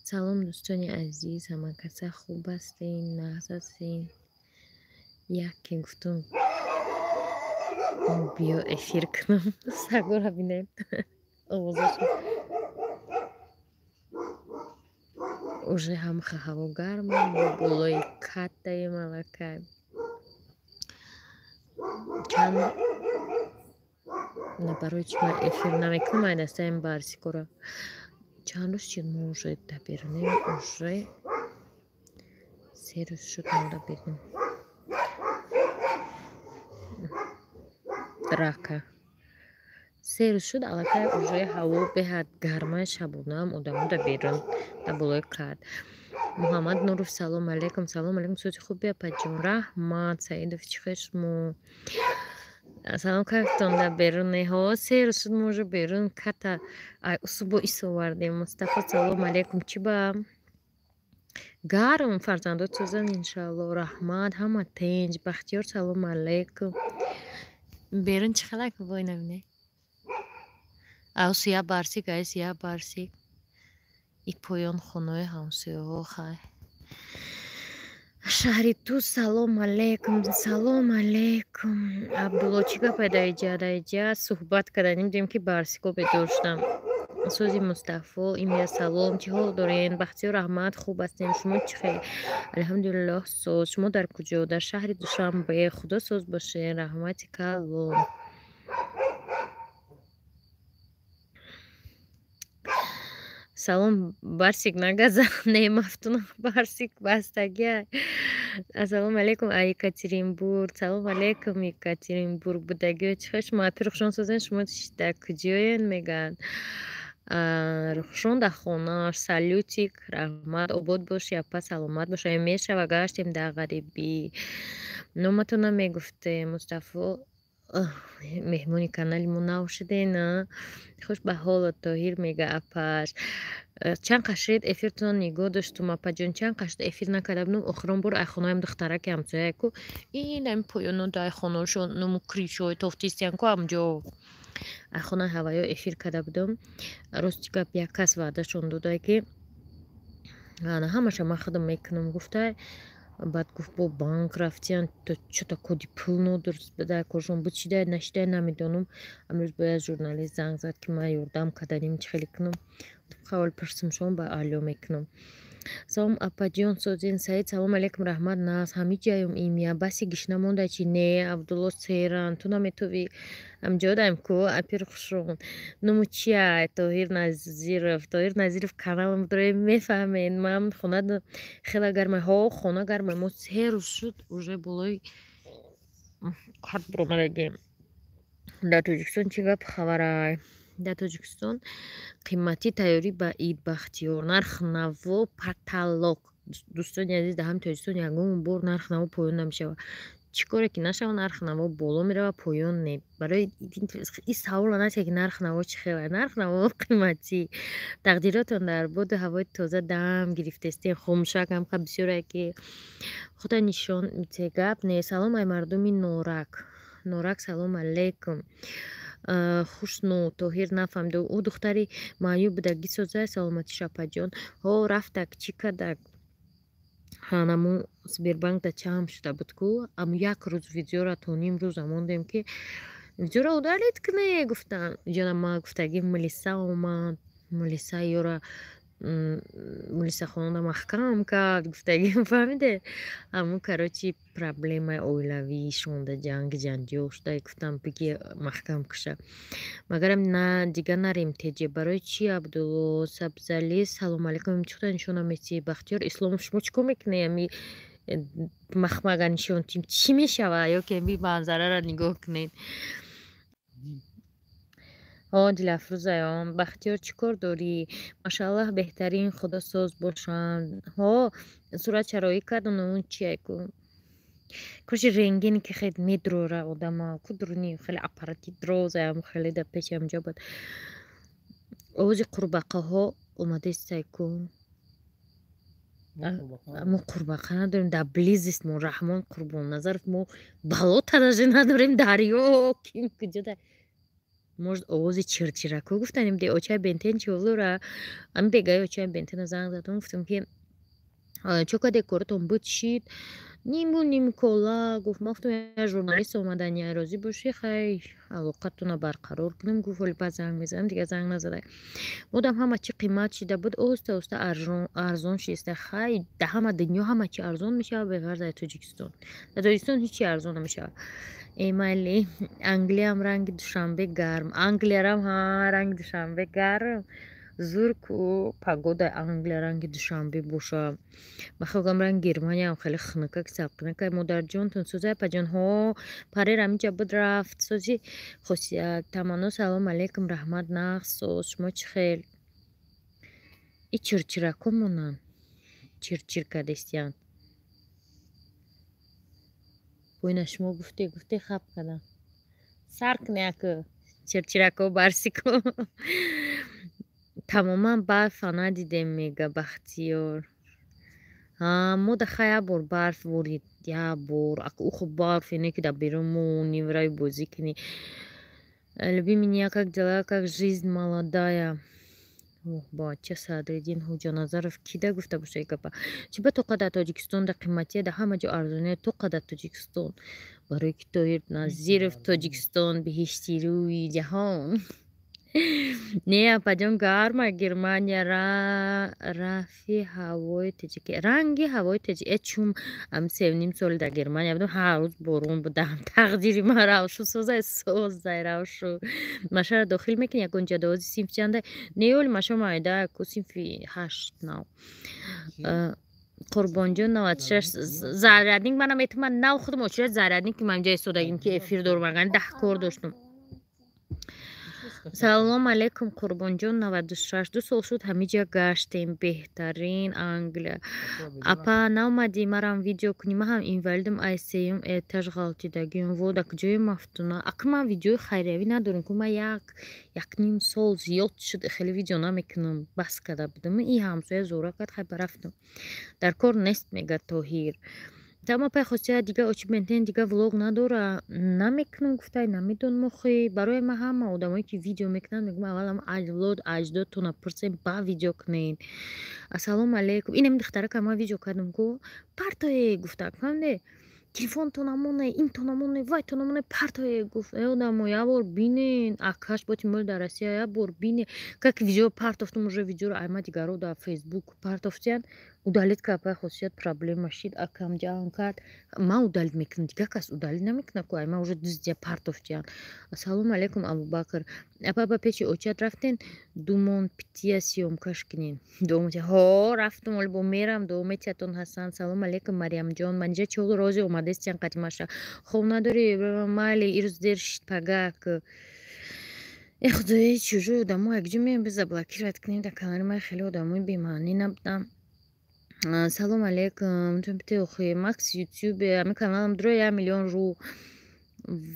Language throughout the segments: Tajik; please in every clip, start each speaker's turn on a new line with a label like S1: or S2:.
S1: салом, дӯстони азиз, ҳамакаса хуб ҳастин, нағз ҳастин? Яке гуфтум биё эфир кунам. Сагора бинед овозашо. Уже ҳамха ҳаво гарма, мо болои каттаем аллакай. Чанд барои чӣ ман эфир намекунам, ай дастаем барсикора. Чанд рӯз шуд мо уже дабиронем, уже 3 рӯз шуд мо дабиронем. Драка. 3 рӯз шуд аллакай уже ҳаво беҳад гарма, шабонаам одамода берун да болои кат. Муҳаммад Нуров салом алейкум. Салом алейкум, соати хуби апаҷон. Раҳмат Саидов чӣ хеш мо. Салом кайфтон да беруне ҳо. 3 рӯз шуд мо уже берун ката. Ай усубо исовардем. Мустафо салом алейкум. Чӣ ба гарм фарзандот сӯзан иншалло. Раҳмат ҳама тинҷ. Бахтиёр салом алейкум. Берун чӣ халак вой набине. Аусия барсик айсия барсик. И поён хонои ҳамсояҳо хай. Шаҳри ту салом алейкум. Салом алейкум. Абдулло чӣ гапай даиҷа суҳбат карданим дидем ки барсико bedоштам. Сӯзи Мустафо имя салом. Чӣ ҳол дорен? Бахтиёр раҳмат хуб ҳастем. Шумо чӣ хел? Алҳамдулиллоҳ соз. Шумо дар куҷо? Дар шаҳри Душанбе. Худо соз боше. Раҳмати калон. Салом барсик нагаза немафтуна барсик бастагия. Ассалому алейкум Екатеринбург. Салом алейкум Екатеринбург будагиё чӣ хеш ма рухшон созен шумо дар куҷоен меган? Рухшон дар хонааш салютик раҳмат обод боши апа саломат бош. Мешава гаштем дар ғарибӣ. Номатона мегуфтем Мустафо меҳмони канали мо набошиден. Хуш ба ҳолот Тоҳир мега апаш. Чанд қашред эфиртон нигоҳ доштум апаҷон. Чанд қашред эфир накарда будам. Охирон бор айхонаям духтараки ҳамсояку инам поёнода айхоношо ному кришои тофтистиянку амҷо айхонаи ҳаваё эфир карда будам. Рости гап як кас ваъдашон дода ки ҳамаша ман худам мекунам гуфта. Баъд гуфт бо банк рафтиян то чӯта коди пул нодуруст бедай коршон бучидай нашидай намедонам. Амрӯз бояд журналист занг зад ки ман ёрдам карданем чӣ хеле кунам. Хавол пурсим шумо ба алё мекунам. Салом апаҷон созин Саид салом алейкум раҳмат нас ҳамин ҷаём имя баси гишна монда чи не Абдулло серан ту наметови амҷодаем ку апирхушон ному чия Тоҳир Назиров каналам дорем мефаҳмен ман хона хела гарма ҳо хона гарма мо 3 рӯз шуд уже болои кат буромадагем. Дар Тоҷикистон чӣ гап хабарай? Дар Тоҷикистон қимати тайёрӣ ба Ид Бахтиёр нарх наво паталок. Дӯстони азиз дар ҳамин Тоҷикистон ягон бор нарх наво поён намешавад. Чӣ коре ки нашава нарх наво боло мерава поён не. Барои ин савола наҷа ки нарх наво чӣ хела нарх наво қиматӣ. Тақдиротон дар боду ҳавои тоза дам гирифтестем хомӯшак ҳамқа бисёре ки худа нишон мите гап не. Салом ай мардуми Норак салом алейкум. Хушну Тоҳир нафаҳмиду ӯ духтари маъюб буда гисозай саломати шапаҷон ҳо рафтак чӣ кардак ҳанаму Сбербанк да чам шуда буд ку аму як рӯз видеора то ним рӯза мондем ки видеора удалит кунӣ гуфтам ҷона ма гуфтаги милиса омад милиса ёра милиса хонада маҳкам кард гуфтаги фаҳмиде аму карочи проблемаи оилавӣ шонда ҷанги ҷанҷол шуда гуфтам биги маҳкам куша магарам на дига нарем теҷе барои чи Абдулло Сабзалӣ салом алейкум чӯта нишона меси Бахтиёр Исломов шумо чӣ кор мекунед ами махмага нишонтим чӣ мешава ёки ами манзарара нигоҳ кунед. Дилафрӯзаён Бахтиёр чӣ кор дорӣ? Машааллаҳ беҳтарин худо соз бошанд. Сурат чароӣ кардан он чияку кӯши рентгени ки хеле медрора одама кудруни хеле аппарати дрозаям хеле да пеши амҷо буд. Овози қурбақаҳо омада истайку мо қурбақа надорем дар близост мо Раҳмон Қурбонназаров мо балота даже надорем дарё ким куҷода может овози чирчирако гуфтанем де очаи бентен чолура ам дегаи очаи бентена занг задам гуфтам ки чока декоратон бычид ниму нимкола гуфт ма гуфтам я журналист омадан я розӣ бошӣ хай алоқатона барқарор кунем гуфт оли баъд занг мезанам дига занг назада будам ҳама чӣ қимат шида буд оста оста арзон шиста хай да ҳама дунё ҳама чӣ арзон мешавад беғайр дар тоҷикистон. Дар тоҷикистон ҳеҷ чӣ арзон намешавад. Эмайли Англиям ранги душанбе гарм. Англиярам ҳа ранги душанбе гарм. Зурку погода Англия ранги душанбе боша. Махалгам ранги Германиям хеле хунукак сабқинакай модарҷон тунсӯза апаҷонҳо парер амиҷа буд рафт сози хосият тамано салом алейкум раҳмат нахсос шумо чӣ хел и чирчиракомонан чирчиркадестиян бойна шумо гуфте хаб кардам саркняку чирчирако барсико тамоман барфа надидем мега Бахтиёр мо даха як бор барф ворид як бор ухо барфе не ки дар берун мо невраи бозӣ кини любим меня как дела как жизнь молодая бача Садриддин Ҳоҷаназаров кида гуфта бошад гапа чӣ ба тоқа дар Тоҷикистон дар қиматия дар ҳама ҷо арзония тоқа дар Тоҷикистон барои ки Тоҳир Назиров Тоҷикистон биҳишти рӯи ҷаҳон не апаҷон гарма Германия рафи ҳавои таҷики ранги ҳавои таҷики чум ам 3 соли дар Германия будам ҳар рӯз борон будам тақдири ман равшу созай равшу машара дохил мекунӣ ягон ҷадовози синфи чанда не оли маша майда ку синфи 8 нав Қурбонҷон 96 зарядник манам эҳтимол нав худам очирад зарядник ки ман ҷа истодагим ки эфир дорум агар 10 кор доштум салом алейкум Қурбонҷон 96 2 сол шуд ҳамиҷа гаштем беҳтарин Англия апа наомадӣ марам видео кунӣ ман ҳам инвалидам ай сеюм этаж ғалтидагиам во дар куҷои мафтуна акр ман видеои хайриявӣ надорам ку ман як ним сол зиёд шуд хеле видео намекунам бас карда будам и ҳамсоя зора кард хай барафтам дар кор нест мега Тоҳир тама пай хосият дига очи бентен дига влог надора намекунам гуфтай намедонам охи барои ман ҳама одамое ки видео мекунанд мегӯям аввалам авлод аҷдодтона пурсем ба видео кунед ассалому алейкум инам духтарака ман видео кардам ку партое гуфта фаҳмиде телефонто намоне инто намоне вайто намоне партое гуфт одамо як бор бинен акаш боти моли дар Россия як бор бине как видео партофтум уже видеоро айма дигаро дар фейсбук партофтиян удалид капа хосият проблема шид акам ҷаҳон кард ман удалид мекунам дига кас удалид намекунад ку айма уже дуздия партофтиян ассалому алейкум Абубакр апа ба пеши очат рафтен думон пития сиёмкаш кунем думон ҳо рафтум оли бо мерам дуометиятон ҳастанд салому алейкум Мариямҷон ман инҷа чолу рози омадестиян қатимаша хоб надори майли ирӯз дер шид пагак худои чужӯи одамо якҷо меем заблокировать кунем дар канали ман хеле одамои бемаънӣ набудам салом алейкум тумпите охи макс ютубе ами каналам дро 1 миллион рӯ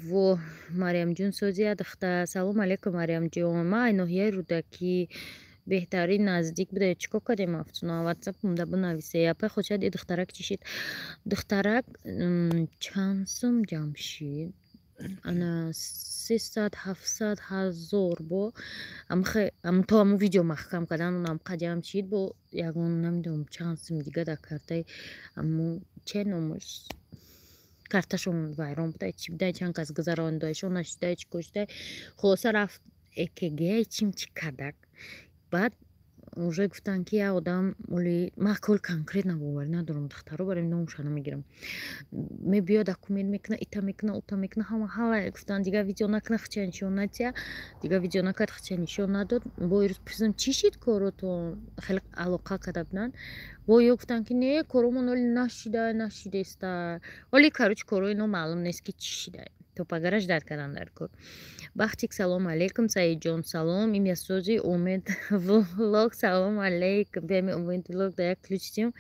S1: во Мариямҷон созия дахта салом алейкум Мариямҷон ма ай ноҳияи рӯдакӣ беҳтарин наздик буда чикор кардем афтуна ватсапам да бинависе япа хочад и духтарак чишид духтарак чанд сум ҷамшид ана 300-700 ҳазор бо то аму видео маҳкам кардан онам қаҷам чид бо ягон намедонам чанд сум дига дар картаи аму че номаш карташон вайрон будай чи будай чанд кас гузаронидаашон нашидай чи кушидай хулоса рафт экг чим чи кардак баъд уже гуфтанд ки як одам оли ман кол конкретно боварӣ надорам духтаро барои номаша намегирам мебиёд документ мекуна ита мекуна ута мекуна ҳала гуфтанд дига видео накуна хича нишон надия дига видео накард хича нишон надод бо ирӯз пурсидам чӣ шид коротон хеле алоқа карда буданд бо ё гуфтанд ки не коромон оли нашидеста оли карочи корои номаълум нест ки чӣ шидай топагараш дард кардан дар кор бахтик салом алейкум Саидҷон салом имясози умед влог салом алейкум биами умед влог да як ключтим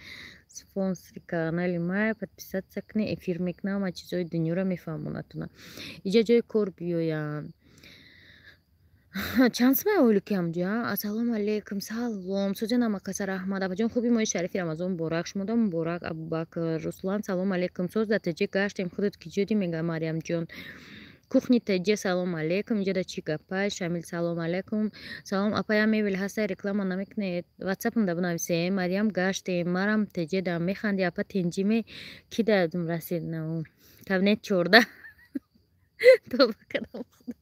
S1: спонсори канали май подписаться кунӣ эфир мекунам ва чизои дунёро мефаҳмонатона иҷа ҷои кор биёям чанд сумай оли ки амҷа ассалому алейкум салом сӯзя намакасар аҳмад абаҷон хуби мои шарифи рамазон муборак шумода муборак Абубакр Руслан салом алейкум соз дар таҷик гаштем худат ки ҷодӣ мега Мариямҷон кухни теҷе салом алейкум, инҷода чӣ гапай? Шамил салом алейкум. Салом апаям мевил ҳастай реклама намекунед. Ватсапам дабинависем. Марьям гаштем, марам теҷе дам механди апа тинҷиме ки дадум расид наву. Кабинет 14. Товба кардам худо.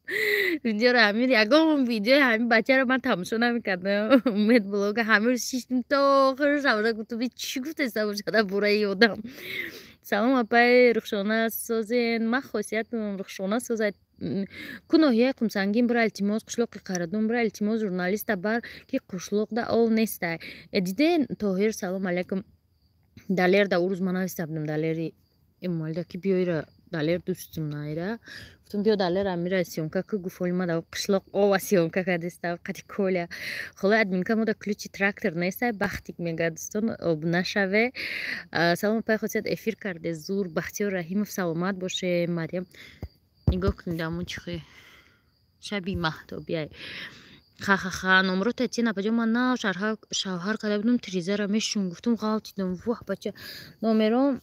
S1: Видеоро ҳамин ягон видеои ҳамин бачаро ман тамошо намекардам. Умед блога ҳамин шиштим то охири шавда гуфтам чӣ гуфтеста бошада бураи одам. Салом апай рухшона созен. Ман хосиятам рухшона созад. Ку ноҳияи Қумсангин бира илтимос қишлоқи Қарадун бира илтимос журналиста бар ки қишлоқда ов нестай. Диден Тоҳир салом алейкум. Далерда ӯ рӯз ман навистабдам далери эмомалида ки биёира далер дӯстум наира. Гуфтам биё далер амира сёмка ку гуфт олимада қишлоқ ова сёмка кардеста қати коля. Хола админка мода ключи трактор нестай бахтик мега дӯстон об нашаве. Салом апай хосият эфир карде зур. Бахтиёр Раҳимов саломат боше. Марьям нигоҳ кунед амон чихе шаби маҳтобияй. Ха номеро татин апаҷон ман на шавҳар карда будам тризара мешум гуфтам ғалтидам воҳ бача номеро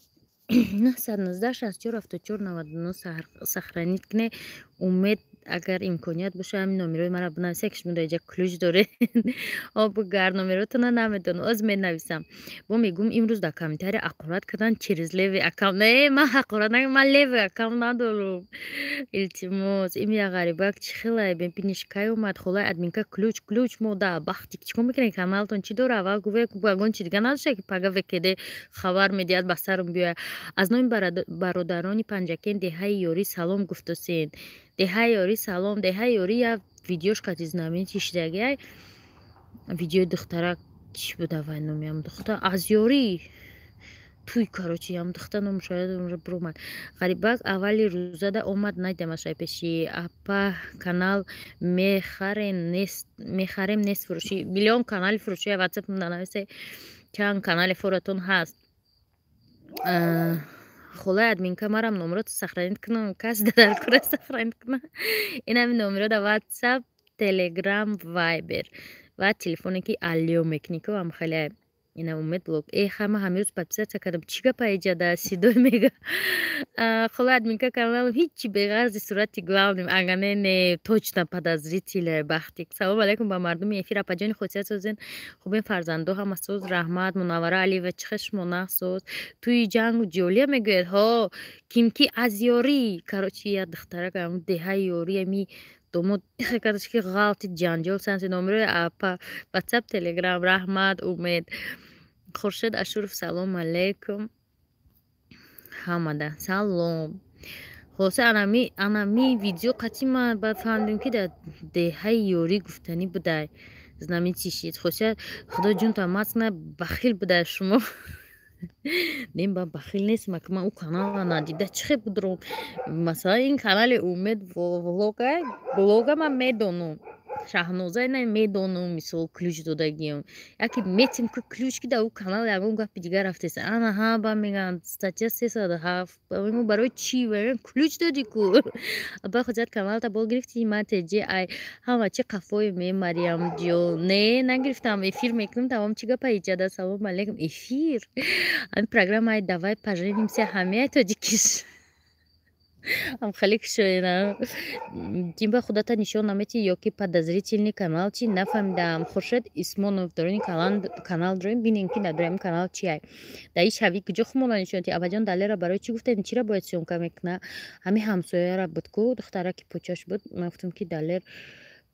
S1: 919 64 74 99 сохранит кне умед агар имконият боша ҳамин номерои маро бинависа киш муда иҷа ключ доред об гар номеротона намедонам оз менависам бо мегум имрӯз дар комментария ақорат кардан через леви аккаунт не ман ақорат накардам ман леви аккаунт надорам илтимос ин я ғарибак чӣ хелае бебиниш кай омад холаи админка ключ мода бахтик чикор мекунед каналтон чӣ дора аввал гуфт вагон чӣ дига надошта ки пага векеде хабар медиҳад ба сарам биёяд аз номи бародарони панҷакен деҳаи ёрӣ салом гуфтосен деҳаи ёрӣ салом деҳаи ёрӣ я видеошка ти знаменити шидагиай видеои духтара чӣ буда вай номи ам духтар аз ёрӣ туй короче ам духтар ном шояд бромад ғарибак аввали рӯзада омад найдамаш пеши апа канал мехарем нест фурӯшӣ миллион канали фурӯшӣ ватсап нанависе чанд канали форатон ҳаст холаи админка марам номерот сохранит кунам каси дар кура сохранит кунам ин ҳамин номерода ватсап телеграм вайбер ва телефоне ки алё мекунӣ ку ам хеле ина умед блог хама ҳамирӯз подписатсия кардам чӣ гапа иҷада сидой мега холаи админка каналам ҳичи беғарзи сурати главним агане не точно подозрителя бахтик салом алейкум ба мардуми эфир апаҷони хосият созен хубен фарзандо ҳама соз раҳмат мунаввара алиева чихе шумо нахсоз туи ҷангу ҷолия мегӯяд ҳо кимки аз ёрӣ короче я духтарак ам деҳаи ёрӣ ами домод ихе кардаш ки ғалти ҷанҷол санси номерои апа ватсап телеграм раҳмат умед хуршед ашуров салом алейкум ҳамада салом холоса анами видео қатъи ман баъд фаҳмидем ки дар деҳаи ёрӣ гуфтанӣ будай знаменити шид хосият худо ҷунтам масна бахил будай шумо нем ба бахил нестам ки ман ӯ каналро надида чихе будром масалан ин канали умед блога ман медонам шаҳноза ина медонам мисол ключ додагиам яке метим ки ключ ки дар ӯ канал ягон гапи дига рафтест ана ҳа ба мегӯям статья 307 барои чӣ ключ доди ку ба хотият каналта бо гирифти ман теҷи ай ҳама чи қафои ме марьямҷон не нагирифтам эфир мекунам тамом чӣ гапа иҷада салом алейкум эфир ҳамин программаи давай поженимся ҳамеяи тоҷикиш ам хеле кушоена тим ба худата нишон наметӣ ё ки подозрительный канал чи нафаҳмидам хуршед исмонов дорони канал дорем бинем ки надори ҳамин канал чиай дар ин шави куҷо хумона нишонати абаҷон далера барои чӣ гуфтед чира бояд сёмка мекуна ҳамин ҳамсояра буд ку духтара ки почаш буд ман гуфтам ки далер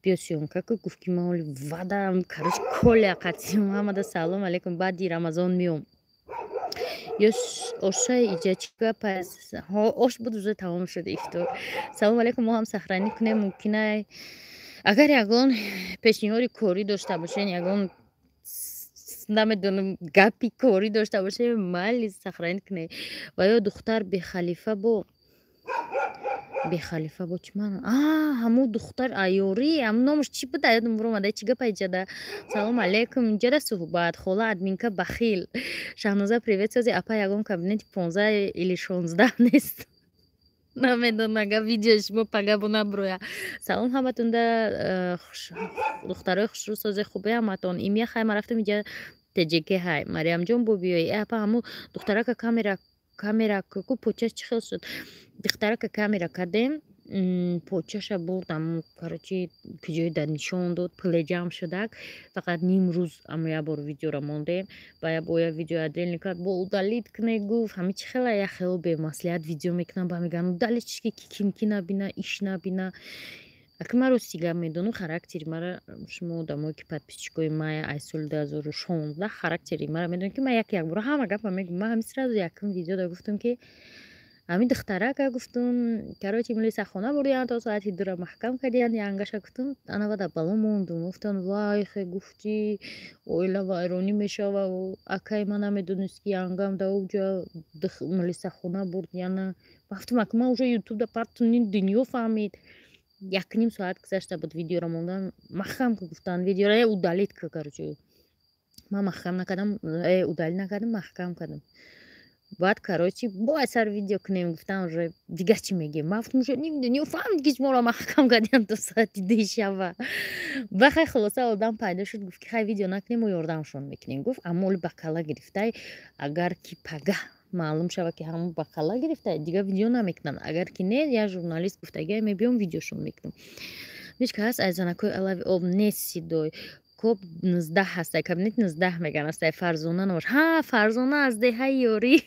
S1: биё сёмка ку гуфт ки ман оли вадам кароч коля қатъи муҳаммада салом алейкум баъди рамазон меом ё оша иҷа чӣ гапа ош буд рӯза тамом шуд ифтор салом алейкум мо ҳам сохранӣ кунем мумкинай агар ягон пешниҳоди корӣ дошта бошед ягон намедонам гапи корӣ дошта бошед майли сохранӣ кунед ва ё духтар бехалифа бо чӣ маъно ҳамун духтар аёрӣ ҳамун номаш чӣ буда ёдам биромада чӣ гапа иҷада салом алейкум иҷада суҳбат хола админка бахил шаҳноза привет сози апа ягон кабинети 15 или 16 нест намедонам агар видеои шумо пага бо наброя салом ҳаматунда духтарои хушрӯ сози хубе ҳаматон имия хай ман рафтам иҷа теҷеке ҳай марьямҷон бо биёи апа ҳамун духтарака камера ку почаш чӣ хел шуд духтарака камера кардем почаша бурдам, короче, куҷои дар нишон дод, пуле ҷамъ шудак. Фақат ним рӯз амоябор видеора мондем. Бая боя видео отдельно кард, бо удалит кune гуфт, ҳами чӣ хела як хело бемаслиҳат видео мекунам, ба мегӯям удалит чӣ ки ким набина, иш набина. Аки маро сигар медону, характери мара, шумо одамое ки подписчикои мая аз соли 2016 характери мара медонед ки ман як бора ҳама гапа мегӯям. Ман ҳами сразу якум видеода гуфтам ки ҳами духтарака гуфтум, короче милисахона бурдиян, то соати 2 маҳкам кардиян, янгаша гуфтум, ана бада бало мондум, гуфтам вай хе гуфтӣ оила вайронӣ мешава, акай ман намедонист ки янгам да уҷа милисахона бурд яна. Гуфтум аки ман уже ютубда партунин дунё фаҳмид. 1,5 соат гузашта буд видеоро мондам, маҳкам гуфтан видеоро удалит ки, короче ман маҳкам накардам, удалит накардам, маҳкам кардам. Баъд короче бо сар видео кунем, гуфтам уже дигар чӣ мегӯем. Ман гуфтам уже ним дунё фаҳмид ки моро маҳкам кардиян то соати 2 шаба. Бахай хулоса одам пайдо шуд, гуфт ки хай видео накунем, мо ёрдамшон мекунем. Гуфт аммо оли бакала гирифтай, агар ки пага маълум шава ки ҳамон бакала гирифтай, дигар видео намекунанд. Агар ки не, я журналист гуфтагиам мебиём видеошон мекунам. Мишка ҳаст айзанакои алави об нест сидой. Коб 19 ҳастай, кабинет 19 меган астай, Фарзона намош. Ҳа, Фарзона аз деҳаи ёрӣ.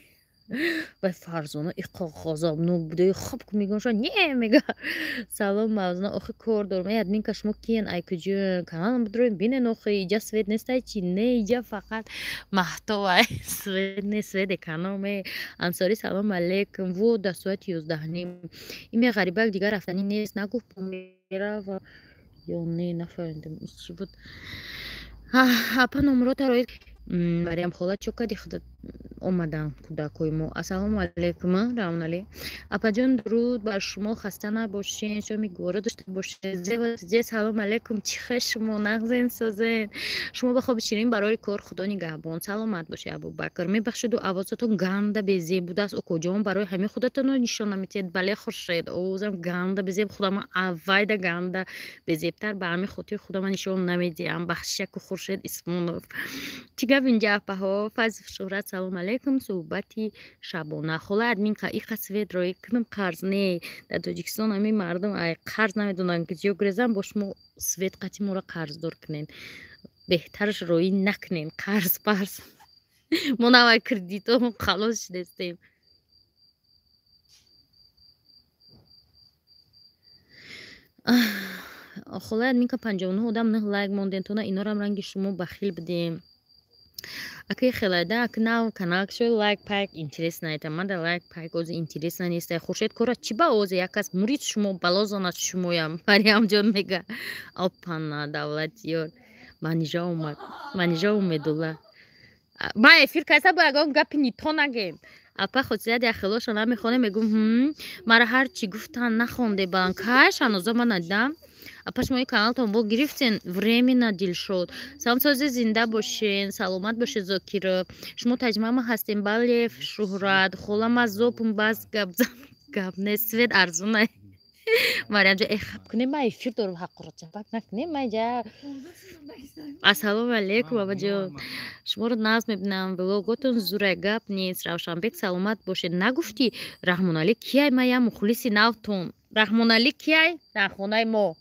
S1: Вай Фарзона иқоғозобнок будаи хоб ку мегӯям шо не мега. Салом Мавзуна, охи кор дорам. Ай админка шумо киен? Ай куҷоен? Каналам бидроем бинен, охи иҷа свет нестай чи? Не, иҷа фақат маҳтов ай. Свет не свет канал ме. Ансори салом алейкум. Во да соати 11:30. Ин ғарибак дигар рафтани нест, нагуфт мерава ё не, нафаҳмидам чӣ буд. Апа номеротаро Мариам хола чо кади худат омадан кӯдакои мо. Ассалому алейкум Равнали. Апаҷон дуруд бар шумо, хаста набошен, шоми гора дошта бошед. Зе салом алейкум, чӣ хел шумо, нағзен созен. Шумо ба хоби ширин барои кор, худо нигаҳбон. Саломат бошед Абубакр. Мебахшеду овозатон ганда безеб будааст. Окоҷон барои ҳамин худатонро нишон намедиҳед. Бале Хуршед, овозам ганда безеб, худам аввайда ганда безебтар ба ҳамин хотири худам нишон намедиҳам. Бахшишу Хуршед Исмонов. Чӣ гап инҷа апаҳо? Фазл Шуҳрат салом алейкум. Суҳбати шабона. Хола админка иқа светро икнам қарз не. Дар Тоҷикистон ҳамин мардум ай қарз намедонанд ки ҷо гирезан, бо шумо свет қати моро қарздор кунен. Беҳтараш роӣ накунен, қарз парз. Мо навай кредито халос шудестем. Хола админка 59 одам 9 лайк монден, то на инорам ранги шумо бахил будем. Аки хелайда ак нав канал шо лайк пайк интересно это, мада лайк пайк ози интересно нест. Хуршед кора чи ба ози якас мурид шумо балозонат шумоям. Мариам ҷон мега опана давлатиёр. Манижа омад. Манижа Умедулла. Ма эфир кайса бо ягон гапи нито нагем. Апа хотият яхелоша намехоне мегум мара ҳар чи гуфтан нахонде банкаш ҳануза ман надидам. Апа шумои каналтон бо гирифтен временно Дилшод. Самсози зинда бошен, саломат бошед Зокира. Шумо таҷмама ҳастем, Балев Шуҳрат, холам аз зопум баз гап не свет арзуна. Мариам ҷа хаб кунем, ма эфир дорам, ҳаққурат ҷабак накунем майҷа. Ассалому алейкум бабаҷон. Шуморо наз мебинам, влоготон зурай гап нест. Равшанбек саломат бошед. Нагуфтӣ Раҳмоналӣ кияй? Ма я мухлиси навтон. Раҳмоналӣ кияй? Дар хонаи мо.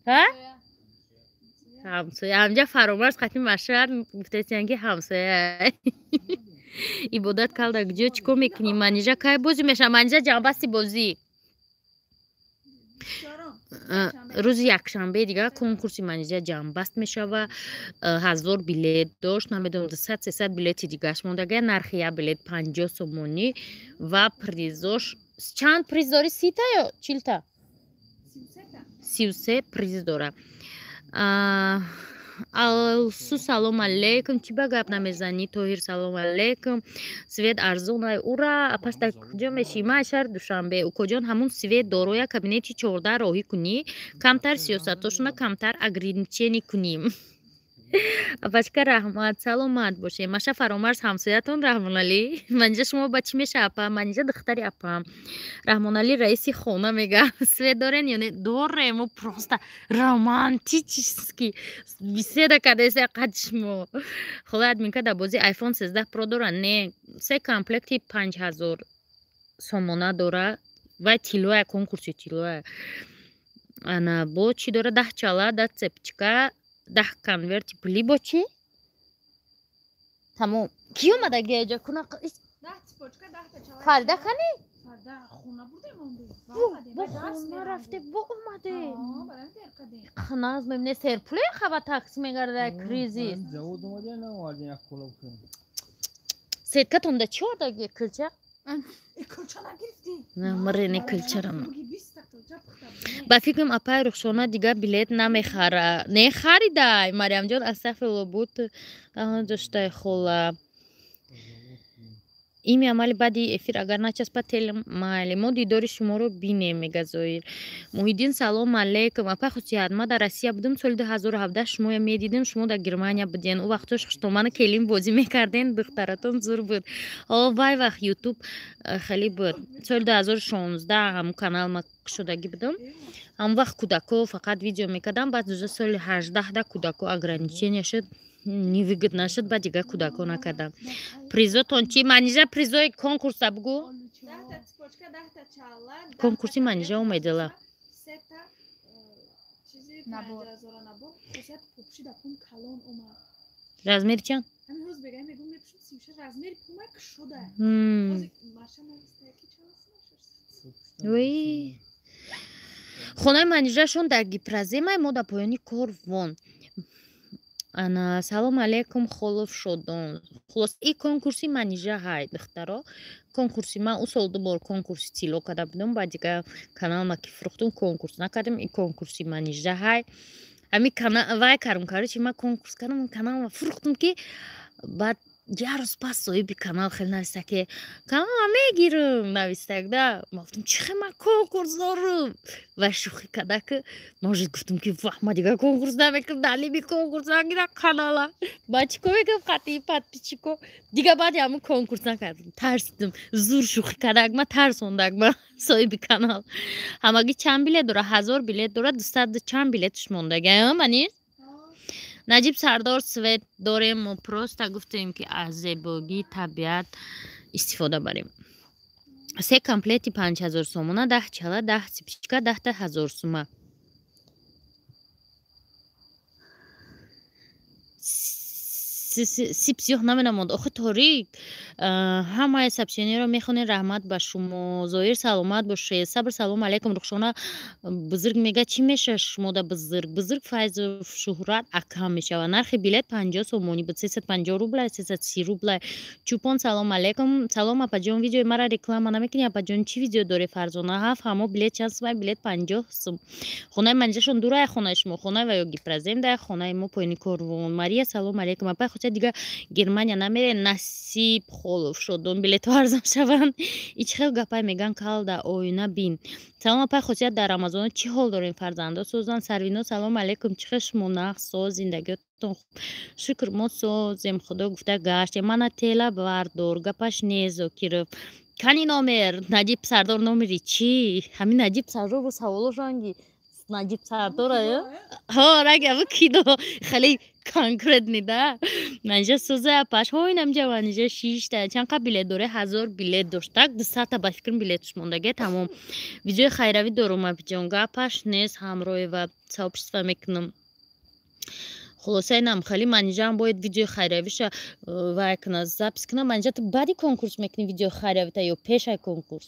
S1: Ҳа? Ҳамсоя. Ҳамҷа фаромарз қатъи машҳад гуфтесиян ки ҳамсоя. Ибодат калда ҷо чӣ кор мекунӣ? Манижа кай бозӣ мешава? Манижа ҷамъбасти бозӣ. рӯзи якшанбе дигар конкурси манижа ҷамъбаст мешава. 1000 билет дошт, намедонам 200-300 билети дигараш монда. Агар нархи як билет 50 сомонӣ ва призош чанд приз дори? 30 ё 40? 33 приз дора. Алсу салом алейкум. Чӣ ба гап намезанӣ? Тоҳир салом алейкум. Свет арзон ай ура. Пас дар куҷо мешӣ? Ман шаҳр Душанбе. Укоҷон ҳамун свет дороя кабинети 14 роҳӣ кунӣ. Камтар сиёсатошуна камтар ограничений куним. Апачка раҳмат, саломат бошед. Маша фаромарз ҳамсоятон Раҳмоналӣ. Манҷа шумо ба чӣ меша апа? Манҷа духтари апам. Раҳмоналӣ раиси хона мега. Свет дорен ё не? Дорем, мо просто романтически беседа кардаест қад шумо. Хола админка дар бози iPhone 13 Pro дора? Не, се комплекти 5000 сомона дора. вай тилоя конкурси тилоя ана бо чӣ дора 10 чала 10 цепчка 10 конверти пулӣ бо чӣ тамом ки омада геҷа куна фарда кани бо хуна рафте бо омаде хназ мемне серпуле хаба такси мегарда кризис сеткатонда чӣ одаги килча марене килчарам ба фикрам апай рухшона дигар билет намехара не харидай мариамҷон астағфирулло буд доштай хола ими амали баъди эфир агар начаспад телемайли мо дидори шуморо бинем мега зоир муҳиддин салом алейкум апай хусият ма дар Россия будем соли 2017 шумоя медидем шумо дар Германия буден у вақтош хуштомана келим бозӣ мекарден духтаратон зур буд вай вақт ютуб хеле буд соли 2016 ҳамун канал ма шудагӣ будам ҳамун вақт кӯдако фақат видео мекардам баъд уже соли 18 кӯдако ограничения шуд невыгодно шуд ба дигар кӯдако накардам призотон чи манижа призои конкурса бугу конкурси манижа омедала размери чанд хонаи манижашон дар гипраземай мо дар поёни кор вон ана салом алейкум холов шодон хулос и конкурси манижа ҳай духтаро конкурси ман у сол дубор конкурси тилло карда будам ба дигар канал ма ки фурӯхтум конкурс накардем и конкурси манижа ҳай ҳами вай кардам короче ман конкурс кардам канал ма фурӯхтум ки баъд як рӯз пас соҳиби канал хеле нависта ки каналма мегирам навистак да ма гуфтам чихе ман конкурс дорам ва шӯхӣ карда ки может гуфтам ки ваҳ ма дигар конкурс намекунам далими конкурс нагирам канала ба чико мегам қатъи подписчико дигар баъди ҳамун конкурс накардам тарсидам зур шӯхӣ кардак ма тарсондак ма соҳиби канал ҳамагӣ чанд билет дора 1000 билет дора 200 чанд билетш мондаги аёмани наҷиб сардор свет дорем мо просто гуфтем ки аз зебогии табиат истифода барем 3 комплети 5000 сомона 10 чала 10 ципчика 10 1000 сума сип сиёҳ наменамонд охи торик ҳамаи сообщениеро мехонем раҳмат ба шумо зоир саломат бошед сабр салом алейкум рухшона бузург мега чӣ мешава шумо да бузург файзу шӯҳрат акам мешава нархи билет 50 сомонӣ буд 350 рублай 330 рублай чӯпон салом алейкум салом апаҷон видеои мара реклама намекунӣ апаҷон чӣ видео дорӣ фарзона ҳафт ҳамо билет чанд сумай билет 50 сум хонаи манижашон дурай хонаи шумо хонаи ва ё гипраземда хонаи мо поёни корвон мария салом алейкум апай дигар Германия намере насиб холов шодон билетҳо арзон шаванд и чӣ хел гапай меган калда оина бин салом апай хосият дар рамазон чӣ ҳол дорем фарзандо сӯзан сарвино салом алейкум чӣ хел шумо нақс соз зиндагиётон шукр мо созем худо гуфта гаштем мана тела бардор гапаш не зокиров кани номер наҷиб сардор номери чӣ ҳамин наҷиб сардор бо саволошанги наҷиб сардор рагаvu кино хеле конкретни да манижа сӯза паш ҳой намҷа манижа шишта чанқа билет доре 1000 билет доштак 200 ба фикрам билетш мондаге тамом видеои хайравӣ дорум апиҷон гапаш нест ҳамроҳи ва сообщества мекунам хулоса инам хеле манижаам бояд видеои хайравиша вай кунад запис кунад манижа ту баъди конкурс мекунӣ видеои хайравита ё пешай конкурс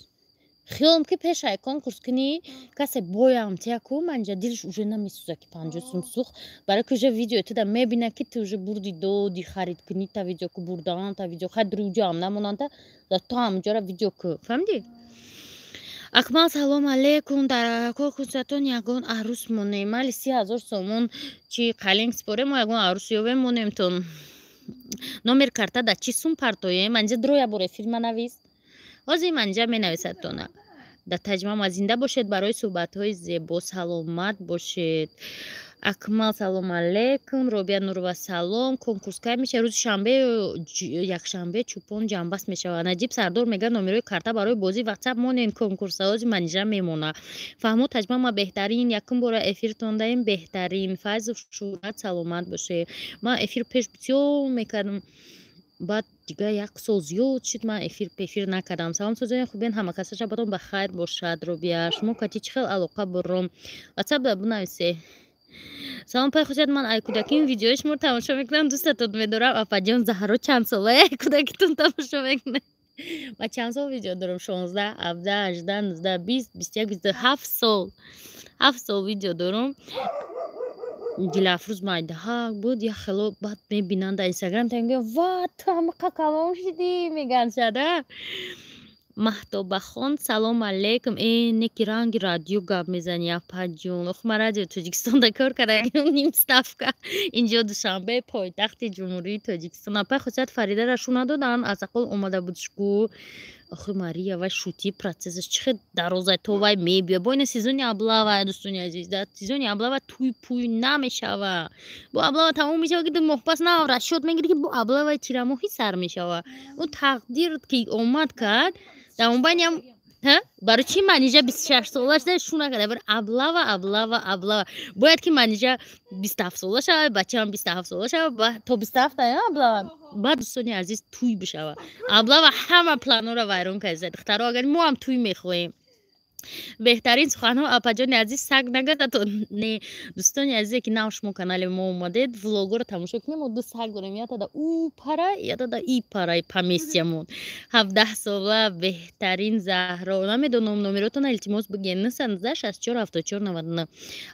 S1: хиёлам ки пешай конкурс кунӣ касе боям тияку манижа дилш уже намесӯзад ки 50 сум сӯхт барои ки уже видеои туда мебинад ки ту уже бурди доди харид кунӣ та видеоку бурдаан та видео хай дуруҷаам намонанда ту ҳамҷора видеоку фаҳмидӣ акмал салом алейкум дар конкурсатон ягон арӯс монем майли 30,000 сомон чи қалинг спорем мо ягон арӯс ёвем монемтон номер карта да чӣ сум партоем манижа дроя боре фирма навис ҳозир манижа менависад тона да таҷмама зинда бошед барои суҳбатҳои зебо саломат бошед акмал салом алейкум робия нурова салом конкурс кай мешава рӯзи шанбе якшанбе чӯпон ҷанбаст мешава наҷиб сардор мега номерои карта барои бозии ватсап монен конкурса ҳозир манижа мемона фаҳмуд таҷмама беҳтарин якум бора эфиртон даем беҳтарин файзу шӯҳрат саломат бошед ман эфир пеш бисёр мекардам بعد دیگه یک سال زیاد شد من افیر نکردم. سلام سوزان خوبین همه کسا شباتون بخیر باشد رو بیار شما کتی چه خیلی علاقه برم واتساپ بنویسه. سلام پای خوشت من ای کودکی این ویدیوش مور تماشا میکنم دوستتون میدارم. اپا جان زهرا چند ساله ای کودکیتون تماشا میکنه و چند سال ویدیو دارم 16 17 18 19 20 21 27 سال 7 سال ویدیو دارم. گیلافروز مایده ها بود یا خیلی بعد میبینن در اینستاگرام میگن وا تو هم کلان شدی میگن شده. محتوبه خان سلام علیکم. این نکی رنگ رادیو گاب میزنی اپا جون اخ ما رادیو تاجیکستان دا کار کردیم نیم ستافکا اینجا دوشنبه پایتخت جمهوری تاجیکستان. اپا خودت فریده را شو ندادن از اقل اومده بودشکو آخه ماریا و شوتی پروسسش چه درازه تو وای میبیه با این سیزونی ابلاوا دوستانی عزیز در سیزونی ابلاوا توی پوی نمیشوه با ابلاوا تموم میشه که محبس نه شد میگه که با ابلاوا تیرموهی سر میشوه اون تقدیر که اومد کرد در اون بین هم برای چی منیجه 26 سالش ده شو نکرده برای ابلاوا باید که منیجه 27 سالش شوه بچه هم 27 سالش شوه تا 27 ابلاوا بعد دوستانی عزیز توی بشوه ابلاوا همه پلانو رو ویرون کرده دخترها اگر ما هم توی میخوایم بهترین سخنها اپا جان عزیز سگ نگرده تو نه دوستانی عزیزی که نو شما کانال ما اومدید ولاگو رو تماشا کنیم و دو سگ داریم یا تا او پاره یا تا ای پاره پامیسیمون 17 ساله بهترین زهرا نمیدونم نمراتون التماس بگین 19 64 74 99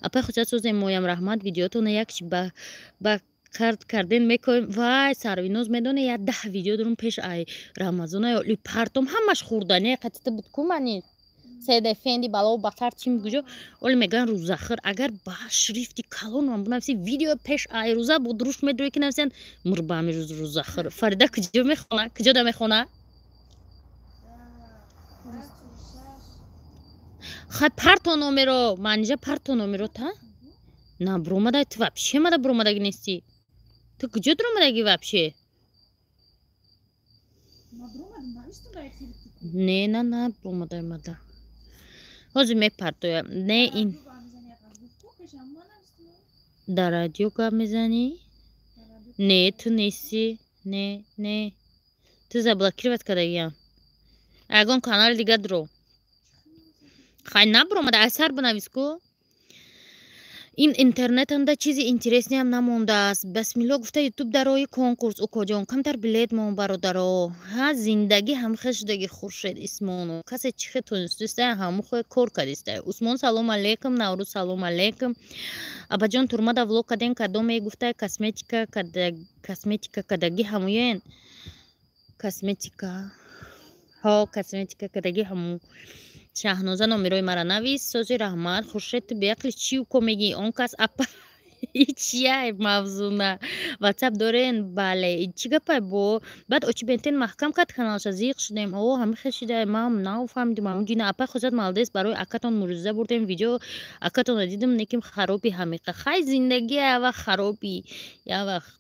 S1: اپا خودت سوز مویم رحمت ویدیوتون یک چی با کردن میکنیم وای سروینوز میدونه یا 10 ویدیو دارم پیش ای رمضان یا لی پرتم همش خوردنی قطعه بود کمانی سه فندی بالا و بطر چیم گوجو ولی میگن روز آخر اگر با شریفتی کلون من بنویسی ویدیو پیش ای روزا بود روش میدونی که نویسن مربامی روز آخر فریده کجا میخونه کجا دا میخونه خب پرتو نومرو منجا پرتو نومرو تا نه برومده تو вообще مده برومده نیستی تو کجا برومده вообще نه برومده مده حاضر میپرتویم نه این در رادیو گپ میزنی نه تو نیستی نه تو заблокировать کردیم اگه کانال دیگه درو خیلی نبرومده اثر بنویس کو این اینترنت هم چیزی اینترسنی هم نمونده است. بسمیلا گفته یوتیوب درای کنکورس او کجا کمتر بلیت مون برادرها ها زندگی هم خشدگی خورشید اسمونو کسی چی تونسته همو خو کار کردسته. عثمان سلام علیکم نوروز سلام علیکم ابا جان ترمدا ولوگ کردن کدوم گفته کاسمتیکا کدگی هموین کاسمتیکا کدگی همو شاهنوزه نمیروی مرا نویس سوزی رحمت خورشید تو بیاقل چیو کو میگی اون کس اپا چیه موضوع نه واتساپ دارین بله چی گپه بو بعد اوچی بنتین محکم کد کانالش زیق شدیم او همه خشیده ما هم نو فهمیدیم همون جینه اپا خودت مالدیس برای اکاتون مروزه بردیم ویدیو اکاتون دیدم نکیم خرابی همیقه خیلی زندگی یا خرابی یا وقت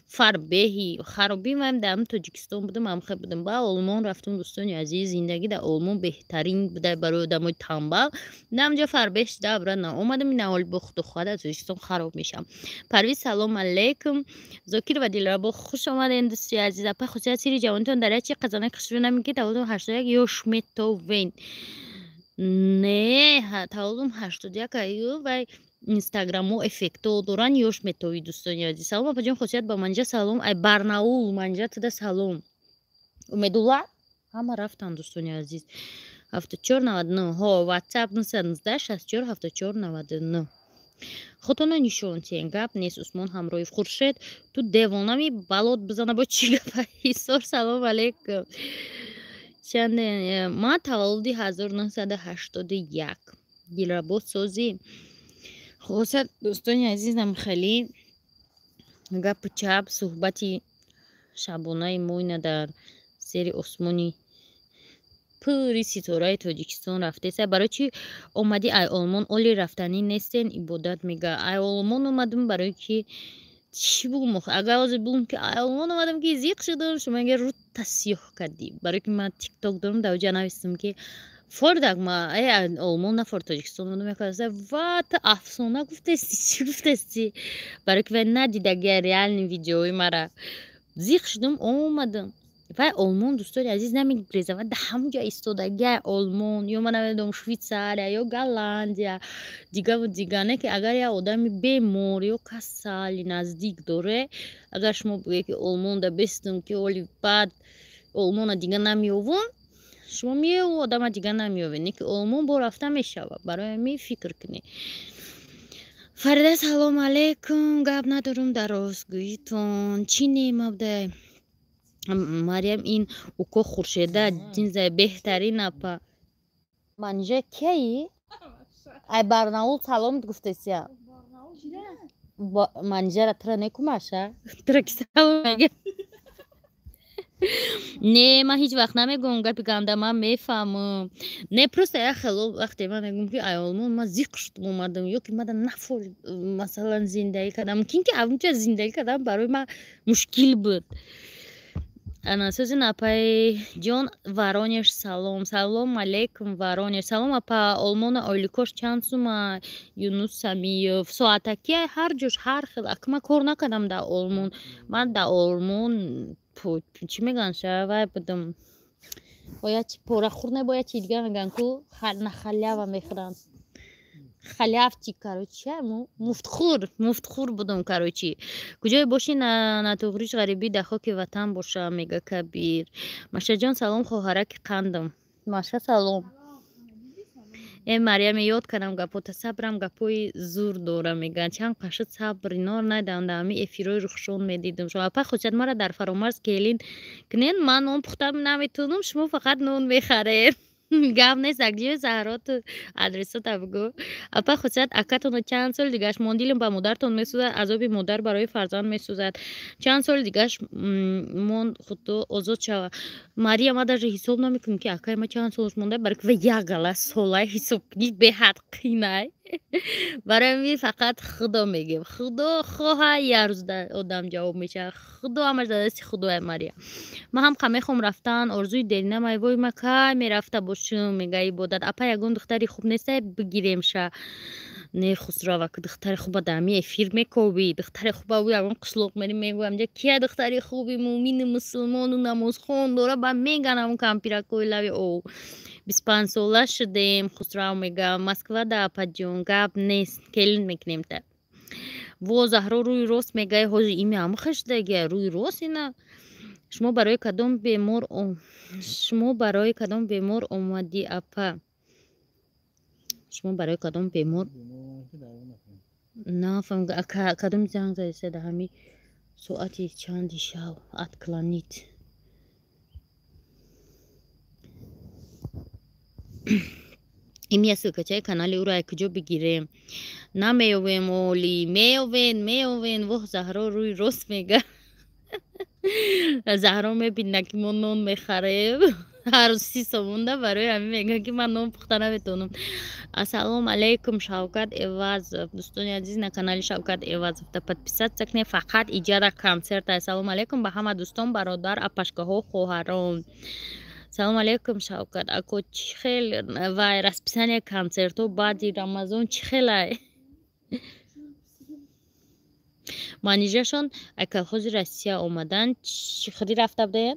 S1: فربهی خرابی من دم تاجیکستان بودم هم خیلی بودم با آلمان رفتم دوستانی عزیز زندگی در آلمان بهترین بوده برای دمای تنبل نمجا فربهش دبره نه اومدم این اول بخت خدا تاجیکستان خراب میشم. پرویز سلام علیکم زاکیر و دلربا خوش آمدین دوستی عزیز اپا خصوصیت سری جوانتون در چی قزانه کشور نمیگه تولدم 81 یوشمتوین نه تولدم 81 ایو و اینستاگرام و افکتو دوران یوشمتوی دوستانی عزیز سلام اپا جان خصوصیت با منجا سلام ای برناول منجا تدا سلام امیدوار همه رفتن دوستانی عزیز 7499 ها واتساپ 19 64 7499 خودتون نشون تین گپ نیست. عثمان همراه خورشید تو دیوانمی بلاد بزنه با چی گپ ایسار سلام علیکم چند ما تولدی 1981 گیلربو سوزی خواست دوستانی عزیزم خیلی گپ چپ صحبتی شبانه موینه در سری عثمانی پوری ستاره تاجیکستان رفته سه برای چی اومدی ای آلمان اولی رفتنی نیستین عبادت میگه ای آلمان اومدم برای که چی بگم اگر از بگم که ای آلمان اومدم که زیق شدم شما اگر رو تصیح کردی برای که من تیک تاک دارم دوجه نویستم که فردک ما ای آلمان نفر تاجیکستان اومدم میکنه و تا افسانه گفته چی گفته برای که ندیده اگر ریال ویدیوی مرا زیق شدم اومدم و آلمان دوستای عزیز نمیگریزه و در همونجا ایستادگی آلمان یا من نمیدونم شویتساریا یا گالندیا دیگه و دیگه نه که اگر یه آدمی بیمار یا کسالی نزدیک داره اگر شما بگه که آلمان ده بستم که ولی بعد آلمان دیگه نمیوون شما میو آدم دیگه نمیوونی که آلمان با رفته میشوه برای می فکر کنی فریده سلام علیکم گپ ندارم در راستگوییتون چی نیمه بده مریم این اوکو خورشیده جنس بهترین اپا منجه کی؟ ای برناول سلام گفته سیا منجه را تره نکومشه تره که سلام میگه نه من هیچ وقت نمیگم گپی گنده من میفهمم نه پروسته یه خیلی وقتی من میگم که ای آلمان من زیق شدم اومدم یا که من نفر مثلا زندگی کردم که اونجا زندگی کردم برای من مشکل بود انا سوزن اپای جان ورانیش سلام سلام علیکم ورانیش سلام اپا آلمان آیلیکوش چند سوما یونوس سمیوف ساعتکی هر جوش هر خیلی اکما کار نکردم در آلمان من در آلمان چی میگن شوه بدم باید پورا خورنه باید چی دیگه میگن که نخلیه و میخورن خلیفتی کاروچی مفتخور بودم کاروچی کجای باشی نتوغریش غریبی در خاک وطن باشه میگه کبیر ماشه جان سلام خواهرک قندم ماشه سلام ای مریم یاد کنم گپوت صبرم گپوی زور دوره میگن چند قشت صبر نار ندم دمی افیروی رخشون میدیدم شما پا خودت مرا در فرامرز کلین کنین من نون پختم نمیتونم شما فقط نون میخرین گام نیست اگه زهرات آدرسات بگو اپا خودت اکاتون چند سال دیگهش موندیلم با مادرتون میسوزد عذاب مادر برای فرزند میسوزد چند سال دیگهش مون خودتو آزاد شو ماریا ما در حساب نمیکنیم که اکای ما چند سالش مونده برای که یک گلاس سالای حساب کنی به حد قینای برای می فقط خدا میگیم خدا خواه یه روز آدم جواب میشه خدا همش دستی خدای ماریا ما هم خمیخم رفتن ارزوی دلینه مای وای ما که میرفته باشم میگه عبادت اپا یگون دختری خوب نیسته بگیریم شه نه خسرا و که دختر خوبه دمی افیر میکوبی دختر خوبه وی اون قشلوق میریم میگویم جا کیا دختری خوبی مومین مسلمان و نماز خون دوره با میگن اون کمپیرا کویلاوی او 25 ساله شدیم خسرا میگه مسکوا دا اپا جون گپ نیست کلین میکنیم تا و زهرا روی راست میگه حاجی ایمی هم خشدگه روی راست اینا شما برای کدام بیمار اومدی اپا شما برای کدام بیمار نه فهم کدام زنگ زده ده همی ساعتی چندی شو اتکلانیت ایمی از کچای کانالی او را کجا بگیریم نمیویم اولی میوین و زهرا روی راست میگه زهرا میبینه که ما نون میخریم هر 30 سمونده برای همین میگه که من نون پخته نمیتونم السلام علیکم شوکت ایوازов دوستان عزیز на канале شوکت ایوازов تا подписаться کنه فقط ایجاد کنسرت السلام علیکم به همه دوستان برادر اپاشگاه خواهران سلام علیکم شوکت اکو خیلی و رسپسانی کنسرت و بعدی رمضان خیلی منیجرشون کلخوز روسیه اومدن چی خری رفته بودن؟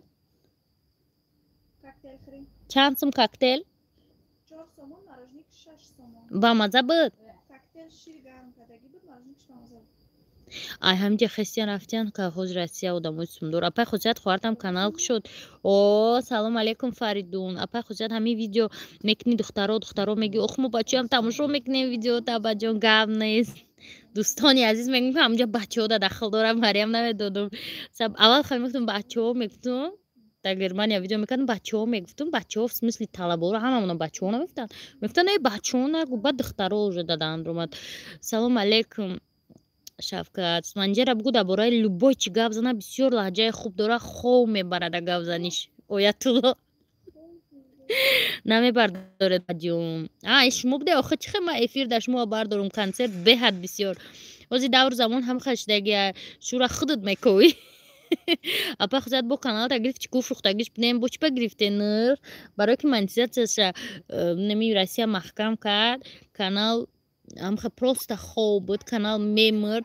S1: چند سوم کوکتل؟
S2: 4 سومون مارژنیک 6 سومون
S1: با مزه بود؟
S2: کوکتل شیر گرم کردگی بود مارژنیکش با مزه بود
S1: ای همینجا خستی رفتن کلخوز روسیه و دموی سومدور اپا خوشت خواهرتم کانال شد او سلام علیکم فریدون اپا خوشت همین ویدیو میکنی دخترا میگی اخ ما بچه هم تماشا میکنیم ویدیو تا بچه گم نیست دوستانی عزیز میگم که همونجا بچه ها در داخل دارم مریم نمیدادم اول خیلی میگفتم بچه ها میگفتم در گرمانیا ویدیو میکردم بچه ها میگفتم بچه ها مثل طلبه ها هممون بچه ها نمیگفتن ای بچه ها نگو بعد دختر ها رو دادن رومد سلام علیکم شفقت منجره بگو درباره لوبای چی گپ زنه بسیار لهجه خوب داره خوب میبره در گپ زنیش آیت الله نمیبرداره جون شما بده آخه چخه ما افیر در شما بردارم کنسرت به حد بسیار وزی دور زمان هم خشدگی شورا خودت میکوی اپا خودت با کانال تا گرفت چی گفت تاگیش بنیم بچ بگرفته نر برای که منتیزاتش نمی راسیا محکم کرد کانال هم خ پروست خوب بود کانال میمرد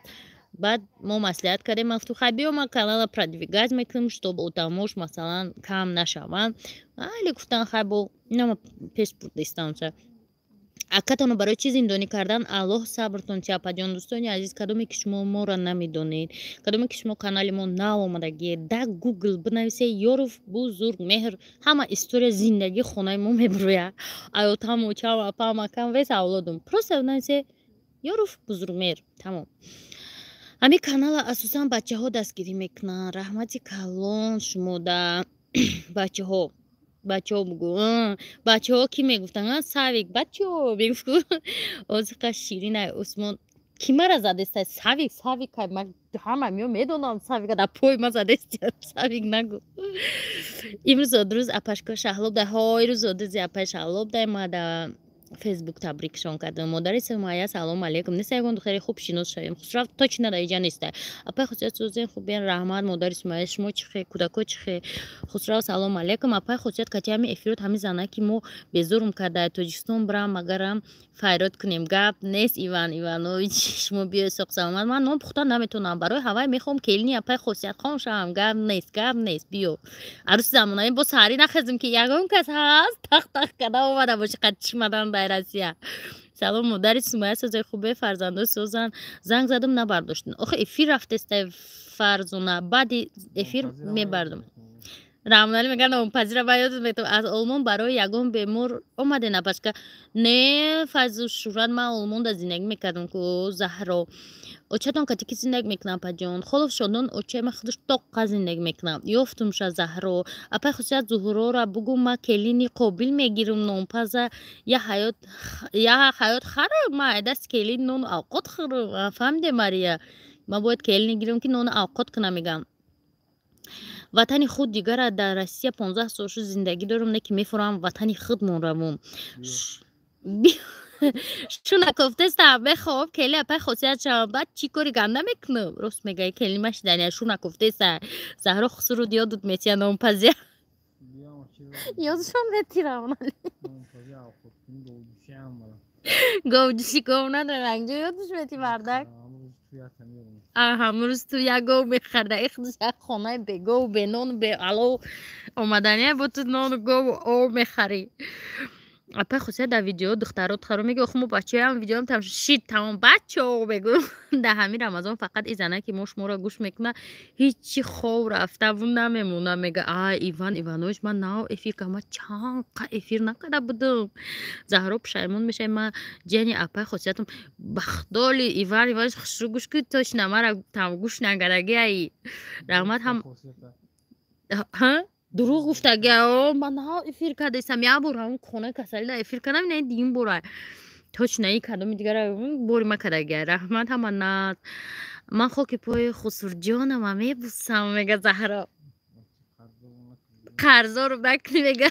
S1: بعد ما маслиҳат кардем гуфтем хай биё ма канала продвигать мекунем чтоб отамош масалан кам нашаванд. Айли гуфтан хай бо инама пеш бурдистамса акатону барои чӣ зиндонӣ кардан Аллоҳ сабртон чапаҷон. Дӯстони азиз, кадоме ки шумо моро намедонед, кадоме ки шумо канали мо нав омадагиед, дар Google бинависед Ёров бузург меҳр, ҳама история зиндагии хонаи мо мебирояд. Аётаму чама пама кам вес авлодум. Просто бинависед Ёров бузург меҳр. Тамом. Ҳамин канала асосан бачаҳо дастгирӣ мекунанд. Раҳмати калон шумо да бачаҳо бугӯ. Бачаҳо ки мегуфтанд Савик бачаҳо мегуфт озиқа ширинай Усмон ки мара задестай Савик кай ман ҳама меё медонам Савика дар пои ман задести Савик нагу. Имрӯз одрӯз апашко шаҳлоб дай ҳой рӯз одрӯзи апай шаҳлоб дай ма да фейсбук табрикшон кардам. Модари Самая салом алейкум. Неста ягон духтари хуб шинос шавем. Хусрав точно да иҷа нестай. Апай хусрав сӯзен хубен раҳмат модари Самая шумо чихе кудако чихе. Хусрав салом алейкум. Апай хусрав кати ҳами эфирот ҳами зана ки мо безурм карда Тоҷикистон брам магарам файрод кунем. Гап нест Иван Иванович шумо биё соқ саломат. Ман ном пухта наметонам. Барои ҳавай мехом келини апай хосиятхон шавам. Гап нест биё. Арӯси замонаи бо сари нахезим ки ягон кас ҳаст тах када омада боши қад чимадан дай Россия. Салом модари Сумая созай хубе фарзандо созан занг задам набардоштин. Охе эфир рафтестай Фарзона баъди эфир мебардам. Рамнали меган онпазира баёдат метавон аз Олмон барои ягон бемор омадена паска не файзу шурат ман Олмонда зиндагӣ мекардам ку Заҳро очатон кати ки зиндагӣ мекунам паҷон холов шодон очаи ман худаш тоққа зиндагӣ мекунам ёфтумша Заҳро апай хусият Зуҳурора бугу ма келини қобил мегирам нонпаза я ҳаёт харам ма даст келин нон авқот харам фаҳмиде Мария ма бояд келини гирам ки нони авқот кунам мегам ватани худ дигара дар Россия 15 сол шуд зиндагӣ дорам не ки мефурам ватани худмон равум шуна кофтестам мехоб кели апай хосият шавам баъд чӣ кори ганда мекунам рост мегӯи кели машидания шуна кофтеста Заҳро хусруд ёдут метия нонпазия ёдшон метирам говҷуши гов надорам анҷо ёдуш мети мардак ҳамрӯз ту як гов мехарда ихудаш як хонаи бегов бенон беалов омадания бо ту нону гову об мехарӣ апай хусият дар видео духтаро мегӯ охо мо бачаам видеоам тамом шид тамом бачао мегӯ дар ҳамин рамазон фақат и зана ки мо шуморо гӯш мекуна ҳичи хов рафтаву намемона мега ай Иван Иванович ман нав эфир кардам ман чанқа эфир накарда будам Заҳро пушаймон мешавад ман ҷияни апай хусиятам бахдоли Иван Иванович хушрӯ гӯш ки точно мара там гӯш нагадаги ай раҳмат ҳам дурӯғ гуфтагиао ман нав эфир кардастам як бор ҳамун хонаи касалида эфир кардам ин дигин бора точно и кадоми дигара бори ма кардагиа раҳмат ҳама наз ман хоки пои Хусурҷонама мебусам мега Заҳро қарзору накунӣ мега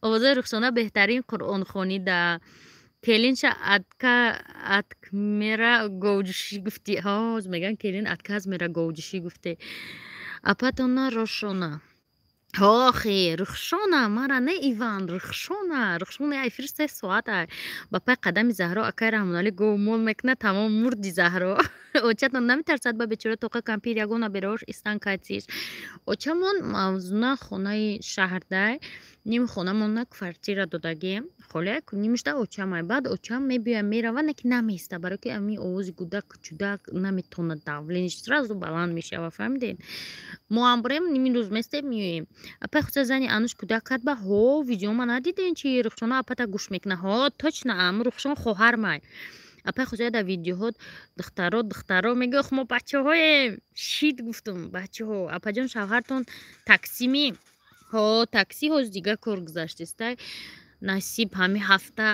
S1: овозаи Рухшона беҳтарин қуръонхонӣ да келинша аткмера говҷушӣ гуфтӣ ҳоз меган келин атказмера говҷушӣ гуфте апатона рошона охи Рухшона мара не Иван Рухшона эфир 3 соат ай ба пай қадами Заҳро акай Раҳмонали гов мол мекуна тамом мурди Заҳро очатон наметарсад ба бечора тоқа кампир ягона берош истан катиш очамон мавзуна хонаи шаҳрдай ним хонамона квартира додагием холияку нимишда очамай баъд очам мебиёя мерава не ки намеиста барои ки ами овози гудак чудак наметавонад давлениш сразу баланд мешава фаҳмидед мо амбурем ними рӯз местем меоем апай хуса зани ануш кудак кард ба ҳо видеома надидем чи Рухшона апата гӯш мекуна ҳо точно ам Рухшон хоҳармай апай хусая дар видеоҳо духтаро мегӯ мо бачаҳоем шид гуфтум бачаҳо апаҷон шавҳартон таксими ҳо такси ҳоз дигар кор гузаштестай насиб ҳами ҳафта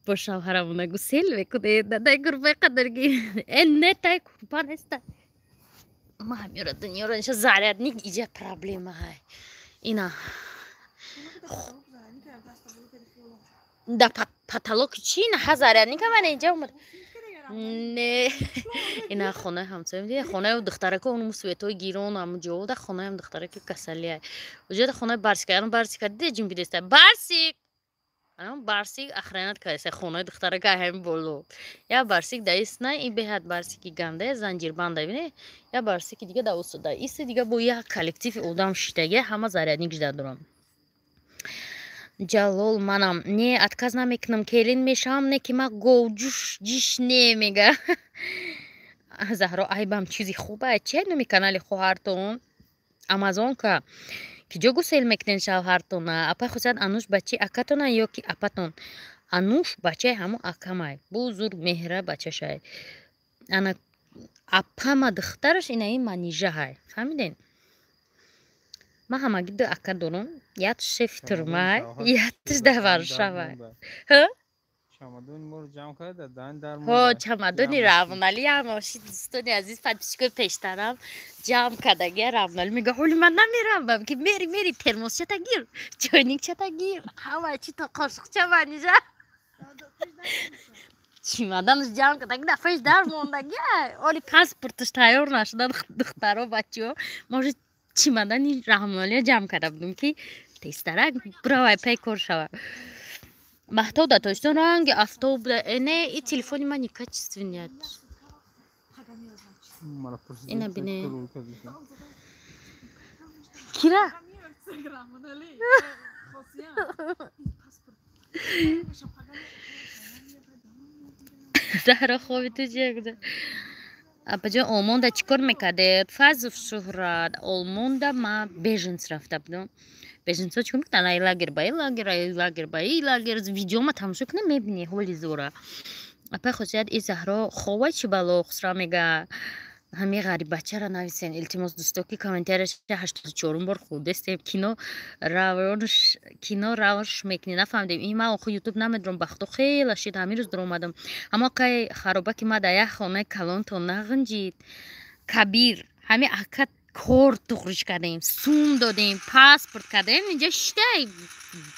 S1: бо шавҳарамона гусел мекунед дай гурбаи қадарги не тай гурба неста ма ҳамёра дунёро ниша зарядник иҷа проблема ҳай ина да потолок чи наҳа зарядника ман инҷа омад не ина хонаи ҳамсоям дида хонаи духтарака он светои гирон амуҷода хонаи духтараки касалиай уҷода хонаи барсика дида ҷимбидеста барсик барсик охранят кайса хонаи духтарака ҳами боло. Я барсик да исна и беҳад барсики ганда занҷирбанда бинӣ. Я барсики дига да усуда. Иси дига бо як коллективи одам шитаге ҳама зарядник жда дорам. Ҷалол манам не отказ намекунам келин мешавам не ки ма говҷуш ҷиш не мега. Заҳро айбам чизи хуба чи номи канали хоҳартон амазонка киҷо гусел мекунен шавҳартона апа хусад ануш бачи акатона ё ки апатон ануш бачаи ҳамон акамай бу зур меҳра бачашай ана апама духтараш инаи манижаҳай фаҳмиден ма ҳамаги ду ака дорам якташ шефи турмай якташ дар варшавай чамадони равнали амоши дӯстони азиз подписчикои пештарам ҷамъ кардаги равнали мега ҳоли ман намеравам ки мери термосчата гир чойникчата гир ҳама чи то қошуқча манижа чимаданаш ҷамъ кардаги дафъаиш дар мондаги оли паспорташ тайёр нашуда духтаро бачаҳо може чимадани равналиро ҷамъ карда будем ки тестарак бравай пай кор шава маҳтоб да тоштон ранги афтоб да не и телефони ман некачественный ина бине кира заҳра хоби ту чиягуда апаҷон олмонда чӣ кор мекардед фазл шуҳрат олмонда ма беженс рафта будам беженсо чӣ кор мекунад ай лагер ба и лагер ай лагер ба и лагер видеома тамошо кунем мебинӣ ҳоли зора апа хосият и заҳро ховай чи бало хусра мега ҳами ғарибачара нависен илтимос дӯсто ки комментарияш 84 бор худестем кино равш мекунӣ нафаҳмидем и ма охи ютуб намедорам бахто хела шид ҳамин рӯз доромадам ама кай харобаки ма дар як хонаи калонтон нағинҷид кабир ҳами ака кор туғриш кардем сум додем паспорт кардем инҷа шитай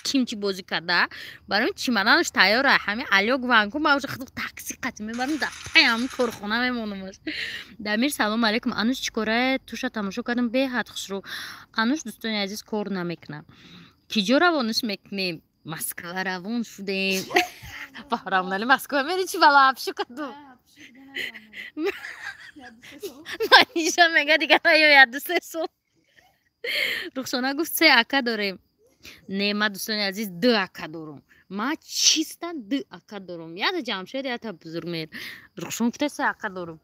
S1: кимчи бозӣ карда барои чимаданаш тайёра ҳами алёк ванку ма уже такси қатъ мебарам дар пай ҳамин корхона мемонамаш дамир салом алейкум ануш чӣ корае туша тамошо кардам беҳад хушрӯ ануш дӯстони азиз кор намекунам киҷо равонаш мекунем москва равон шудем равнали москва мери чи бала апшу каду манижа мега дига наёяд 2-3 сол рухшона гуфт 3 ака дорем не ма дӯстони азиз 2 ака дорам ма чиста 2 ака дорам яда ҷамшед яда бузургмед рухшон гуфта 3 ака дорам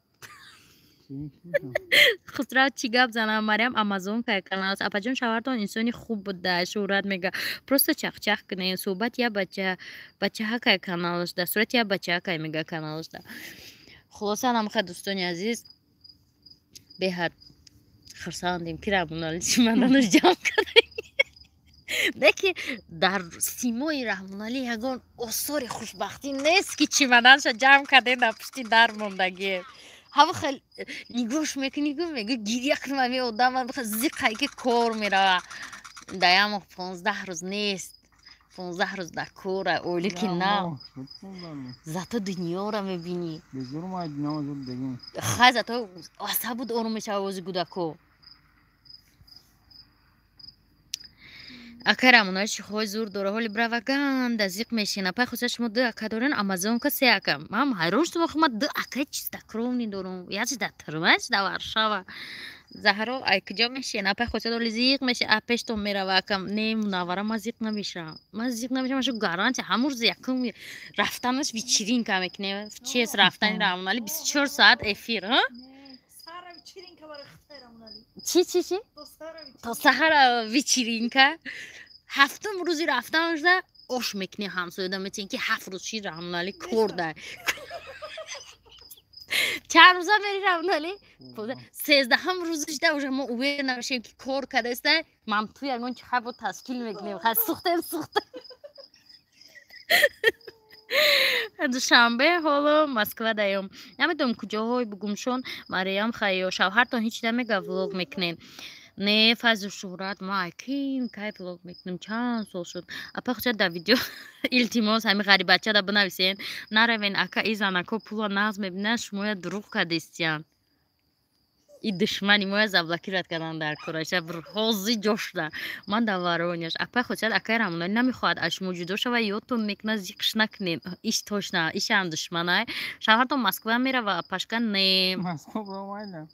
S1: хусрав чӣ гап занам мариям амазонка канал апаҷон шавартон инсони хуб буда шӯҳрат мега просто чахчах кунем суҳбат я бачаҳакай каналаш да сурати я бачаҳакай мега каналаш да хулоса намха дӯстони азиз беҳад хурсандем ки равнали чимаданаш ҷамъ кардем деки дар симои равнали ягон осори хушбахтӣ нест ки чимаданша ҷамъ кардем дар пушти дар мондагие ҳава хел нигоҳш мекунӣ мега гирья кунам ами одам зиқай ки кор мерава дар як моҳ 15 рӯз нест 15 рӯз дар кора оли ки на зато дунёро мебинӣ хай зато асабуд орум мешава ози гудако акай рамонаи чихои зур дора ҳоли браваганда зиқ мешина пай хусад шумо 2 ака дорен амазонка 3 ака ман ҳайрон шудам охи ман 2 акаи чистокровни дорам якчи дар турма якчи дар варшава заҳро ай куҷо мешина пай хусад ҳоли зиқ меша пештон мерава акам не мунаввара ман зиқ намешавам ман шу гарантия ҳамон рӯзи якум рафтанаш вечеринка мекунем чиес рафтани рамонали 24 соат эфир чи то саҳара вечеринка ҳафтум рӯзи рафтанашда ош мекунӣ ҳамсояда метин ки 7 рӯз чи рамонали кор дар чанд рӯза мери рамонали 13-ам рӯзашда уже мо увер намешем ки кор кардаста ман ту ягон чихай бо ташкил мекунем хай сухтем душанбе ҳоло москва даём намедонам куҷоҳои бугумшон мариям хайё шавҳартон ҳеч намега влог мекунен не фазлу шӯҳрат ма кин кай влог мекунем чанд сол шуд апа хучат дар видео илтимос ҳами ғарибачада бинависен наравен ака и занако пула нағз мебинанд шумоя дурӯғ кардистиян این دشمنی ما از ابلکی رد کردن در کراش حوزی جوشده من در ورانیش اپا خود شد اکر همونه نمیخواد اش موجود شد و یوتون میکنه زیکش نکنین ایش توش نه ایش هم دشمنه شهر تو مسکو میره و پشکن نه
S3: مسکو برو وایده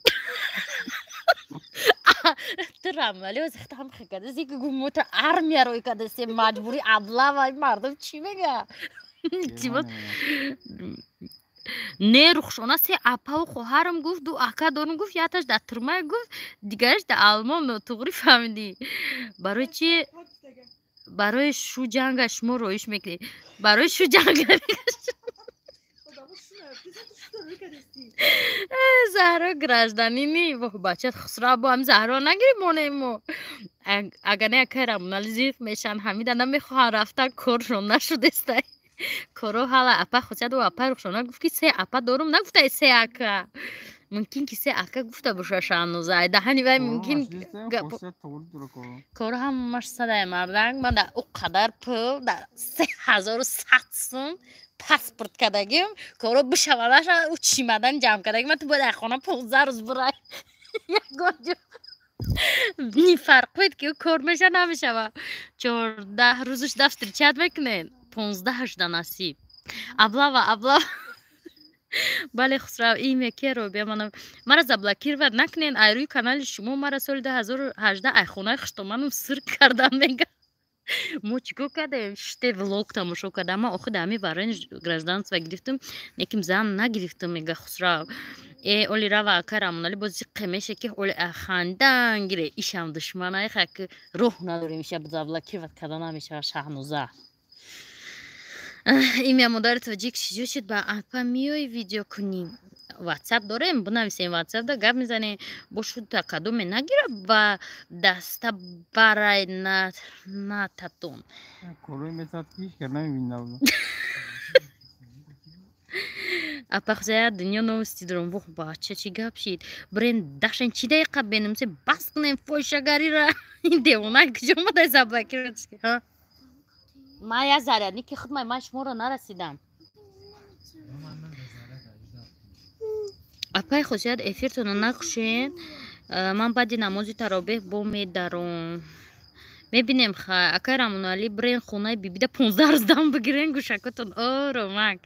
S1: ترام ولی از اختام خیلی زیک گموت آرمیا روی کده سی مجبوری ابلا وای مردم چی میگه چی بود نه روخشونه سی اپا و خواهرم گفت دو اکا دارم گفت یاتش در ترمای گفت دیگرش در آلمان نطقی فهمیدی برای چی برای شو جنگش ما رویش میکنی برای شو جنگ زهرا گرجدانی نی بچه خسرا با هم زهرا نگیری مونیمو اگر نه کرم نالزیف میشن همیده نمیخواه رفتن کارشون نشده استای کارو حالا اپا خودت و اپا روشونه گفت که سه اپا دارم نگفته سه اکا ممکن که سه اکا گفته باشه شانوزه دهنی وای ممکن کارو هم مش صدای مردن من در او قدر پول در 3100 پاسپورت کردگیم کارو بشوادش او چیمدن جمع کردگیم من تو باید خانه 15 روز برای یک گوجه نی فرق بید که کار میشه نمیشه و 14 روزش دفتر چت میکنین 15 نصیب ابلا بله خسرو این میکی رو بیا مرا زبلکیر و نکنین ایروی کانال شما مرا سال 2018 ایخونه خشتمانم سر کردم میگه ما چیکار کردیم شته ولوگ تماشا کردم من آخه دمی برای گرجدانس گرفتم یکم زن نگرفتم میگه خسرو اولی را و کرم ولی بازی قمیشه که اولی خندن گیره ایشم دشمنای که روح نداره میشه به زبلکیر و کردن نمیشه شهنوزه این مدار توجیه کشیده شد با اپا میای ویدیو کنیم واتساپ داریم بنویسیم واتساپ دا گپ میزنیم باشو تقدم نگیره و دست برای نتتون
S3: کروی میزد کیش که نمیبینم
S1: اپا خزای دنیا نوستی دارم بخ بچه چی گپ شید برین داشتن چی دقیقه بینم سه بس کنیم فوشگاری را این دیوانه کجا مده زبلکی رو ها ما یا زرادی که خود من شما رو نرسیدم اپای خوشیاد افیرتون رو نکشین من بعد نمازی ترابیح با میدارم میبینیم اکرمون علی برین خونه بیبیده 15 روز دام بگیرین گوشکتون رومک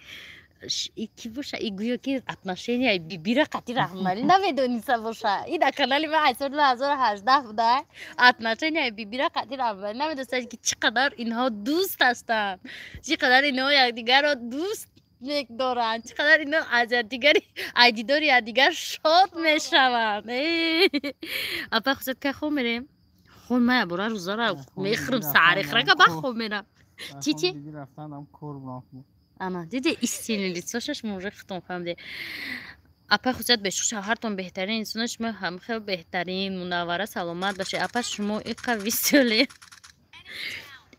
S1: ایکی باشه ایگویا که اتناشینی ای بیبی را قطی رحمالی نمیدونیسه باشه این در کانالی من ایسار 2018 بوده اتناشینی ای بیبی را قطی رحمالی نمیدونیسه که چقدر اینها دوست هستن چقدر اینها یکدیگر را دوست دارن چقدر اینها از دیگری ایدیداری از دیگر شاد میشوند اپا خودت که خوب میریم خون ما برای روزا را میخرم سعریخ را که بخوب میرم چی؟
S3: دیگه رفتنم کور بناخم
S1: انا دیده ایستینی لیتساشش موجه ختم فهمده اپا خودت به شوهرتون بهترین انسانش هم خیلی بهترین منوره سلامت باشه اپا شما این قوی سولی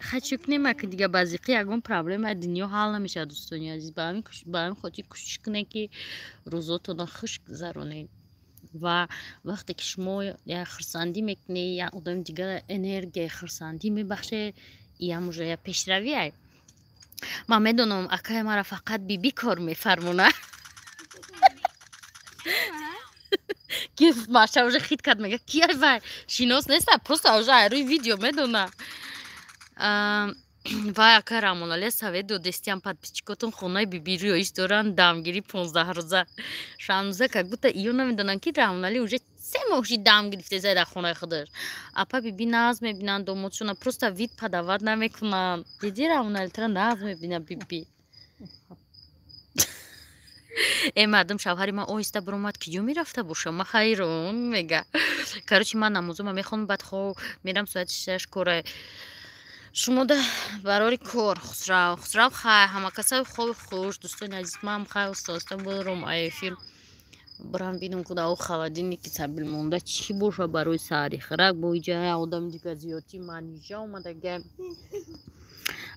S1: خچوک نمه که دیگه بازیقی اگون پرابلم دنیا حال نمیشه دوستانی عزیز با همین خودی کوشش کنه که روزاتون خوش گذرونین و وقتی که شما یا خرسندی میکنی یا آدم دیگه انرژی خرسندی میبخشه یا موجه پیشروی من میدونم اکای مرا فقط بیبی کار میفرمونه که ماشه اوجه خید کرد میگه کیه وای شیناس نیست پروست اوجه روی ویدیو میدونه وای اکای رامونالی سوی دو دستیم پد پیچکتون خونه بیبی رویش دارن دامگیری 15 روزه شانوزه که گوته ایو نمیدونن که رامونالی اوجه 3 ماهی دام گرفته زده خونه خودش اپا بیبی ناز میبینن دوموتشون پروستا وید پدواد نمیکنن دیدی رامونالی ترا ناز میبینن بیبی ای مردم شوهری من اویسته برومد که جو میرفته باشه ما خیرون میگه کاروچی من نمازم میخونم بعد خو میرم ساعت 6 کوره شما ده برای کار خسرو خواهی همه کسای خوش دوستان عزیز من خواهی استاسته برم ای فیلم برام بینم که او خالدینی که سبیل مونده چی باشه برای ساری خرک با جای آدم دیگه زیادی منیجا اومده گم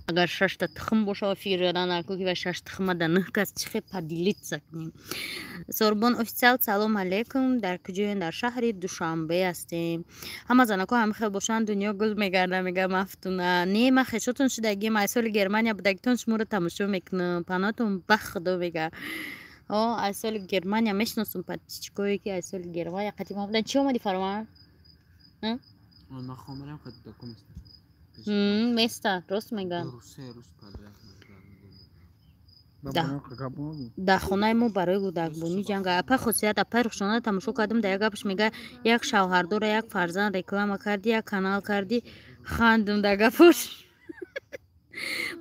S1: اگر 6 تخم باشه فیران نکو که 6 تخم ده نه کس چخه پدیلیت سکنیم سوربون اوفیسیال سلام علیکم در کجایین در شهر دوشنبه هستیم همه زنکو هم خیلی باشن دنیا گل میگرده میگه مفتونه نه ما خشتون شدگی مسئول گرمانیا بودگتون شما رو تماشا میکنم پناتون بخدا میگه از سال گرمانیا میشناسم پاتیچکویی که از سال گرمانیا قدیم بودن. چی اومدی فرمان؟
S4: من خامرم خود دکمست.
S1: میسته راست میگن.
S4: روز پدرم.
S1: در خانه ما برای گودکبونی جنگ اپا خصوصیت اپا رخشانه تماشا کردم. در یک گپش میگه یک شوهر داره یک فرزند رکلام کردی یک کانال کردی خواندم در گپش.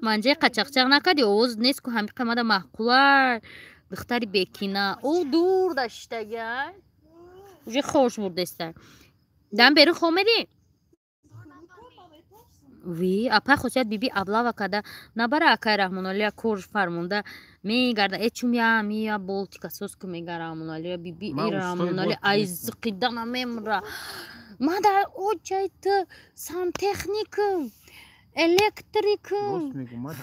S1: منجه قچقچق نکردی اوز نیست که همین قیمت محقوله دختری بکینه او دور داشته اوجه خوش بردسته دم بری خومدی وی اپا خصوصیت بیبی ابلا و کده نبره اکای رحمانالی کور فرمونده میگرده ایچوم یا میا بولتیکا سوز که میگه رحمانالی بیبی ای رحمانالی ایز قیدانه میمره ما در او جایت سانتخنیکم الکتریکم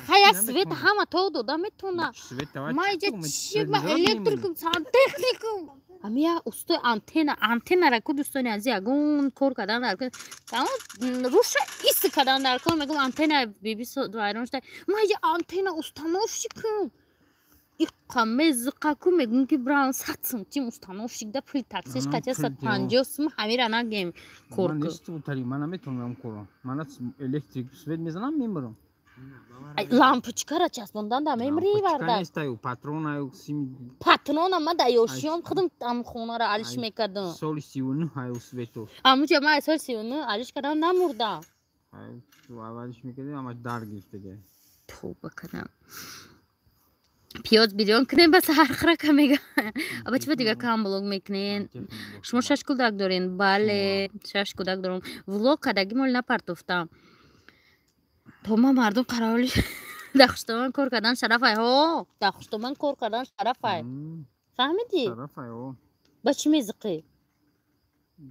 S1: خیلی سویت همه تو دودا میتونه ما اینجا چی با الکتریکم سانتخنیکم همیا استو آنتن را که دوستانی از یگون کار کردن در کن روش ایست کردن در کن میگم آنتن بیبی وایرون شده ما اینجا آنتن استانوفشی کن این قمه زقا کن میگم که بران 100 سانتیم استانوفشی ده پول تاکسیش کچه 150 سم همین را نگیم کار کن.
S3: من نیست تو تری من نمیتونم کارم. من از الکتریک سویت میزنم میبرم.
S1: لامپچکا را چسبوندن در میمری
S3: لامپچکا
S1: بردن.
S3: نیست ایو پاترون ایو سیم.
S1: پاترون ما دایوشیام خودم ام خونه را علیش میکردم.
S3: سال 39 ایو سویتو.
S1: اما چه ما سال 39 علیش کردم نمردم.
S3: ایو تو اولش میکردیم اما دار گرفته.
S1: توبه کنم. پیاز بیرون کنیم بس هر خرا کمیگه. ابا چه دیگه کام بلوگ میکنین؟ شما 6 کودک دارین؟ بله 6 کودک دارم. ولوگ کداگی مال نپرتفتم. تو ما مردم قراولی دخشتمان کار کردن شرفه ها. دخشتمان کار کردن شرفه. فهمیدی؟
S3: شرفه ها.
S1: با چی میزقی؟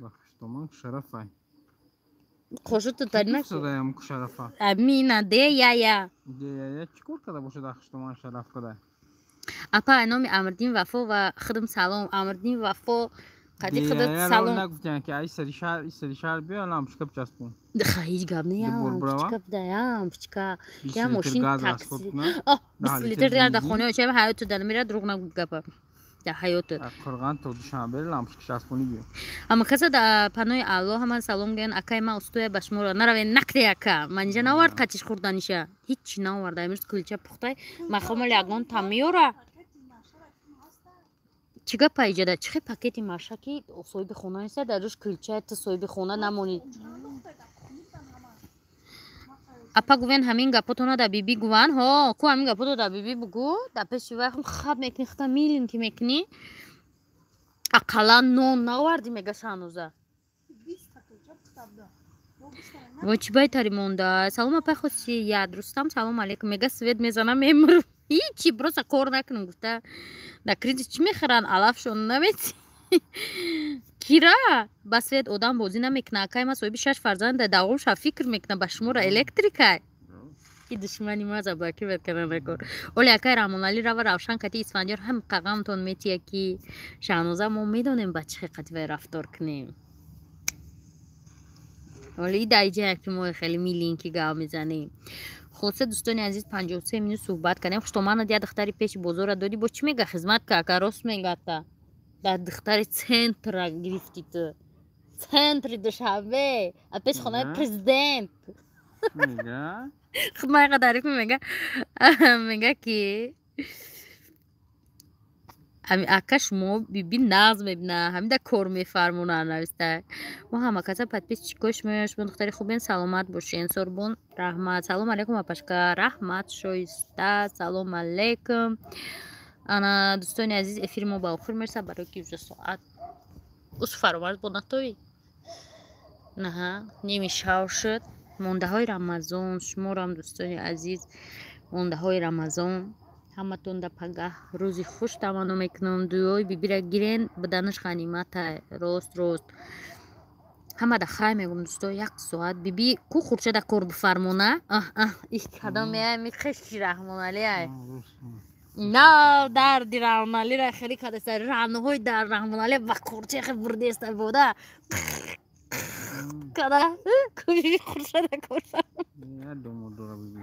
S3: دخشتمان شرفه.
S1: خوشت تو تنها.
S3: صدایم شرفه.
S1: امینه ده یا.
S3: ده چی کار کرده باشه دخشتمان شرف کرده؟
S1: اپا نام امردین وفا و خدم سلام امردین وفا قدی خدت سلام
S3: نگفتن که ای سری شهر بیا لامپشکا بچسبون
S1: هیچ گپ نه لامپشکا بدم پچکا یا ماشین تاکسی 20 لیتر در خونه چه حیات در میره دروغ نگو گپ در حیات
S3: قرغان تو دوشنبه لامپشکا چسبونی بیا
S1: اما کسا در پنای الله هم سلام گن اکای ما استوی بشمور نروین نکری اکا منجا نورد قچش خوردنیشه هیچ نورد امروز کلچه پخته مخمل یگان تمیوره چیگه پایجده چه پاکتی ماشکی صاحب خونه است در روش کلچه تا صاحب خونه نمونید اپا گوین همین گپاتونا در بیبی گوان ها کو همین گپاتو در بیبی بگو در پیش وقت خب میکنی خدا میلین که میکنی اقلا نون نوردی میگه شانوزه و چی باید تاری مونده سلام اپا خودشی یاد رستم سلام علیکم میگه سوید میزنم میمرم هیچی برو کار نکنم گفته در کریز چی میخرن علفشون نمیتی کیرا بس وید آدم بازی نمیکنه که ما صاحب 6 فرزند داغوش فکر میکنه بشمور الکتریکه این دشمنی ما زباکی بکنه نکن اولی اکای رامونالی رو روشن کتی اسفندیار هم قغمتون میتیه که شانوزه ما میدونیم بچه قدوه رفتار کنیم ولی دایجه که ما خیلی میلین که گاو میزنیم خودت دوستانی عزیز 53 مینوت صحبت کنیم خوشتومان دیا دختری پیش بزرگ دادی با چی میگه خدمت که راست میگه تا در دختری سنتر گرفتی تو سنتری دوشنبه پیش خونه پرزیدنت
S3: میگه
S1: خب ما قدری میگه که همی اکش ما بیبی ناز میبینه همی در کار میفرمونه نوسته ما همه کسا پتپیس چیکوش میش بون دختری خوبین سلامت باشین سربون رحمت سلام علیکم اپاشکا رحمت شویسته سلام علیکم انا دوستانی عزیز افیر ما با آخر مرسه برای که 2 ساعت اوز فرامرز بونتوی نه نیمی شاو شد مونده های رمضان شما هم دوستانی عزیز مونده های رمضان همه تون در پگه روزی خوش تمانو میکنم دوی بیبی را گیرین بدنش غنیمت راست همه در خواهی میگم دوستا 1 ساعت بیبی کو خورچه در کار بفرمونه ایش کدام میخشی رحمانالی های نه در دی رحمانالی را خیلی کده سر رحمانهای در رحمانالی و خورچه خیلی برده است بوده کده کوشی خورچه در کار
S3: یادمو داره بیبی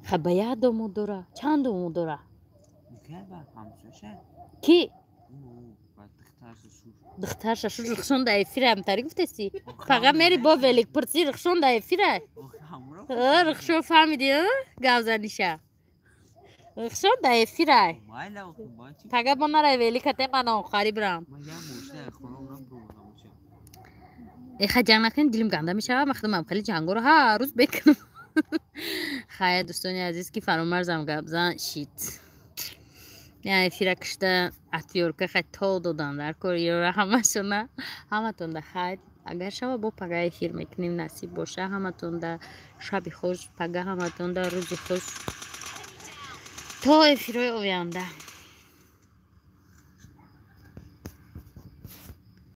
S1: خب یادمو داره چند دومو داره
S4: که با همسوشه
S1: کی
S4: با دختر سوش
S1: دختر ششور رخشون دا افیره هم تاری گفتستی فقط میری با ولیک پرسی رخشون دا افیره رخشون فهمیدی گوزنیشه رخشون دا افیره
S4: مایلا و باچی
S1: فقط با نره ولی کته من آخری برم
S4: ما یه موشه خونم رو موشه
S1: ای خیلی جنگ نکنید دیلم گنده میشه مخدومم خیلی جنگو رو هر روز بکنم خیلی دوستانی عزیز که فرامرزم گبزن شید یعنی فیرکشته اتیورکه خیلی تا دادن در کوریا را همه تون ده خیلی اگر شما با پگاه فیر میکنیم نصیب باشه همه تون ده شبی خوش پگاه همه تون ده روزی خوش تا فیروی آینده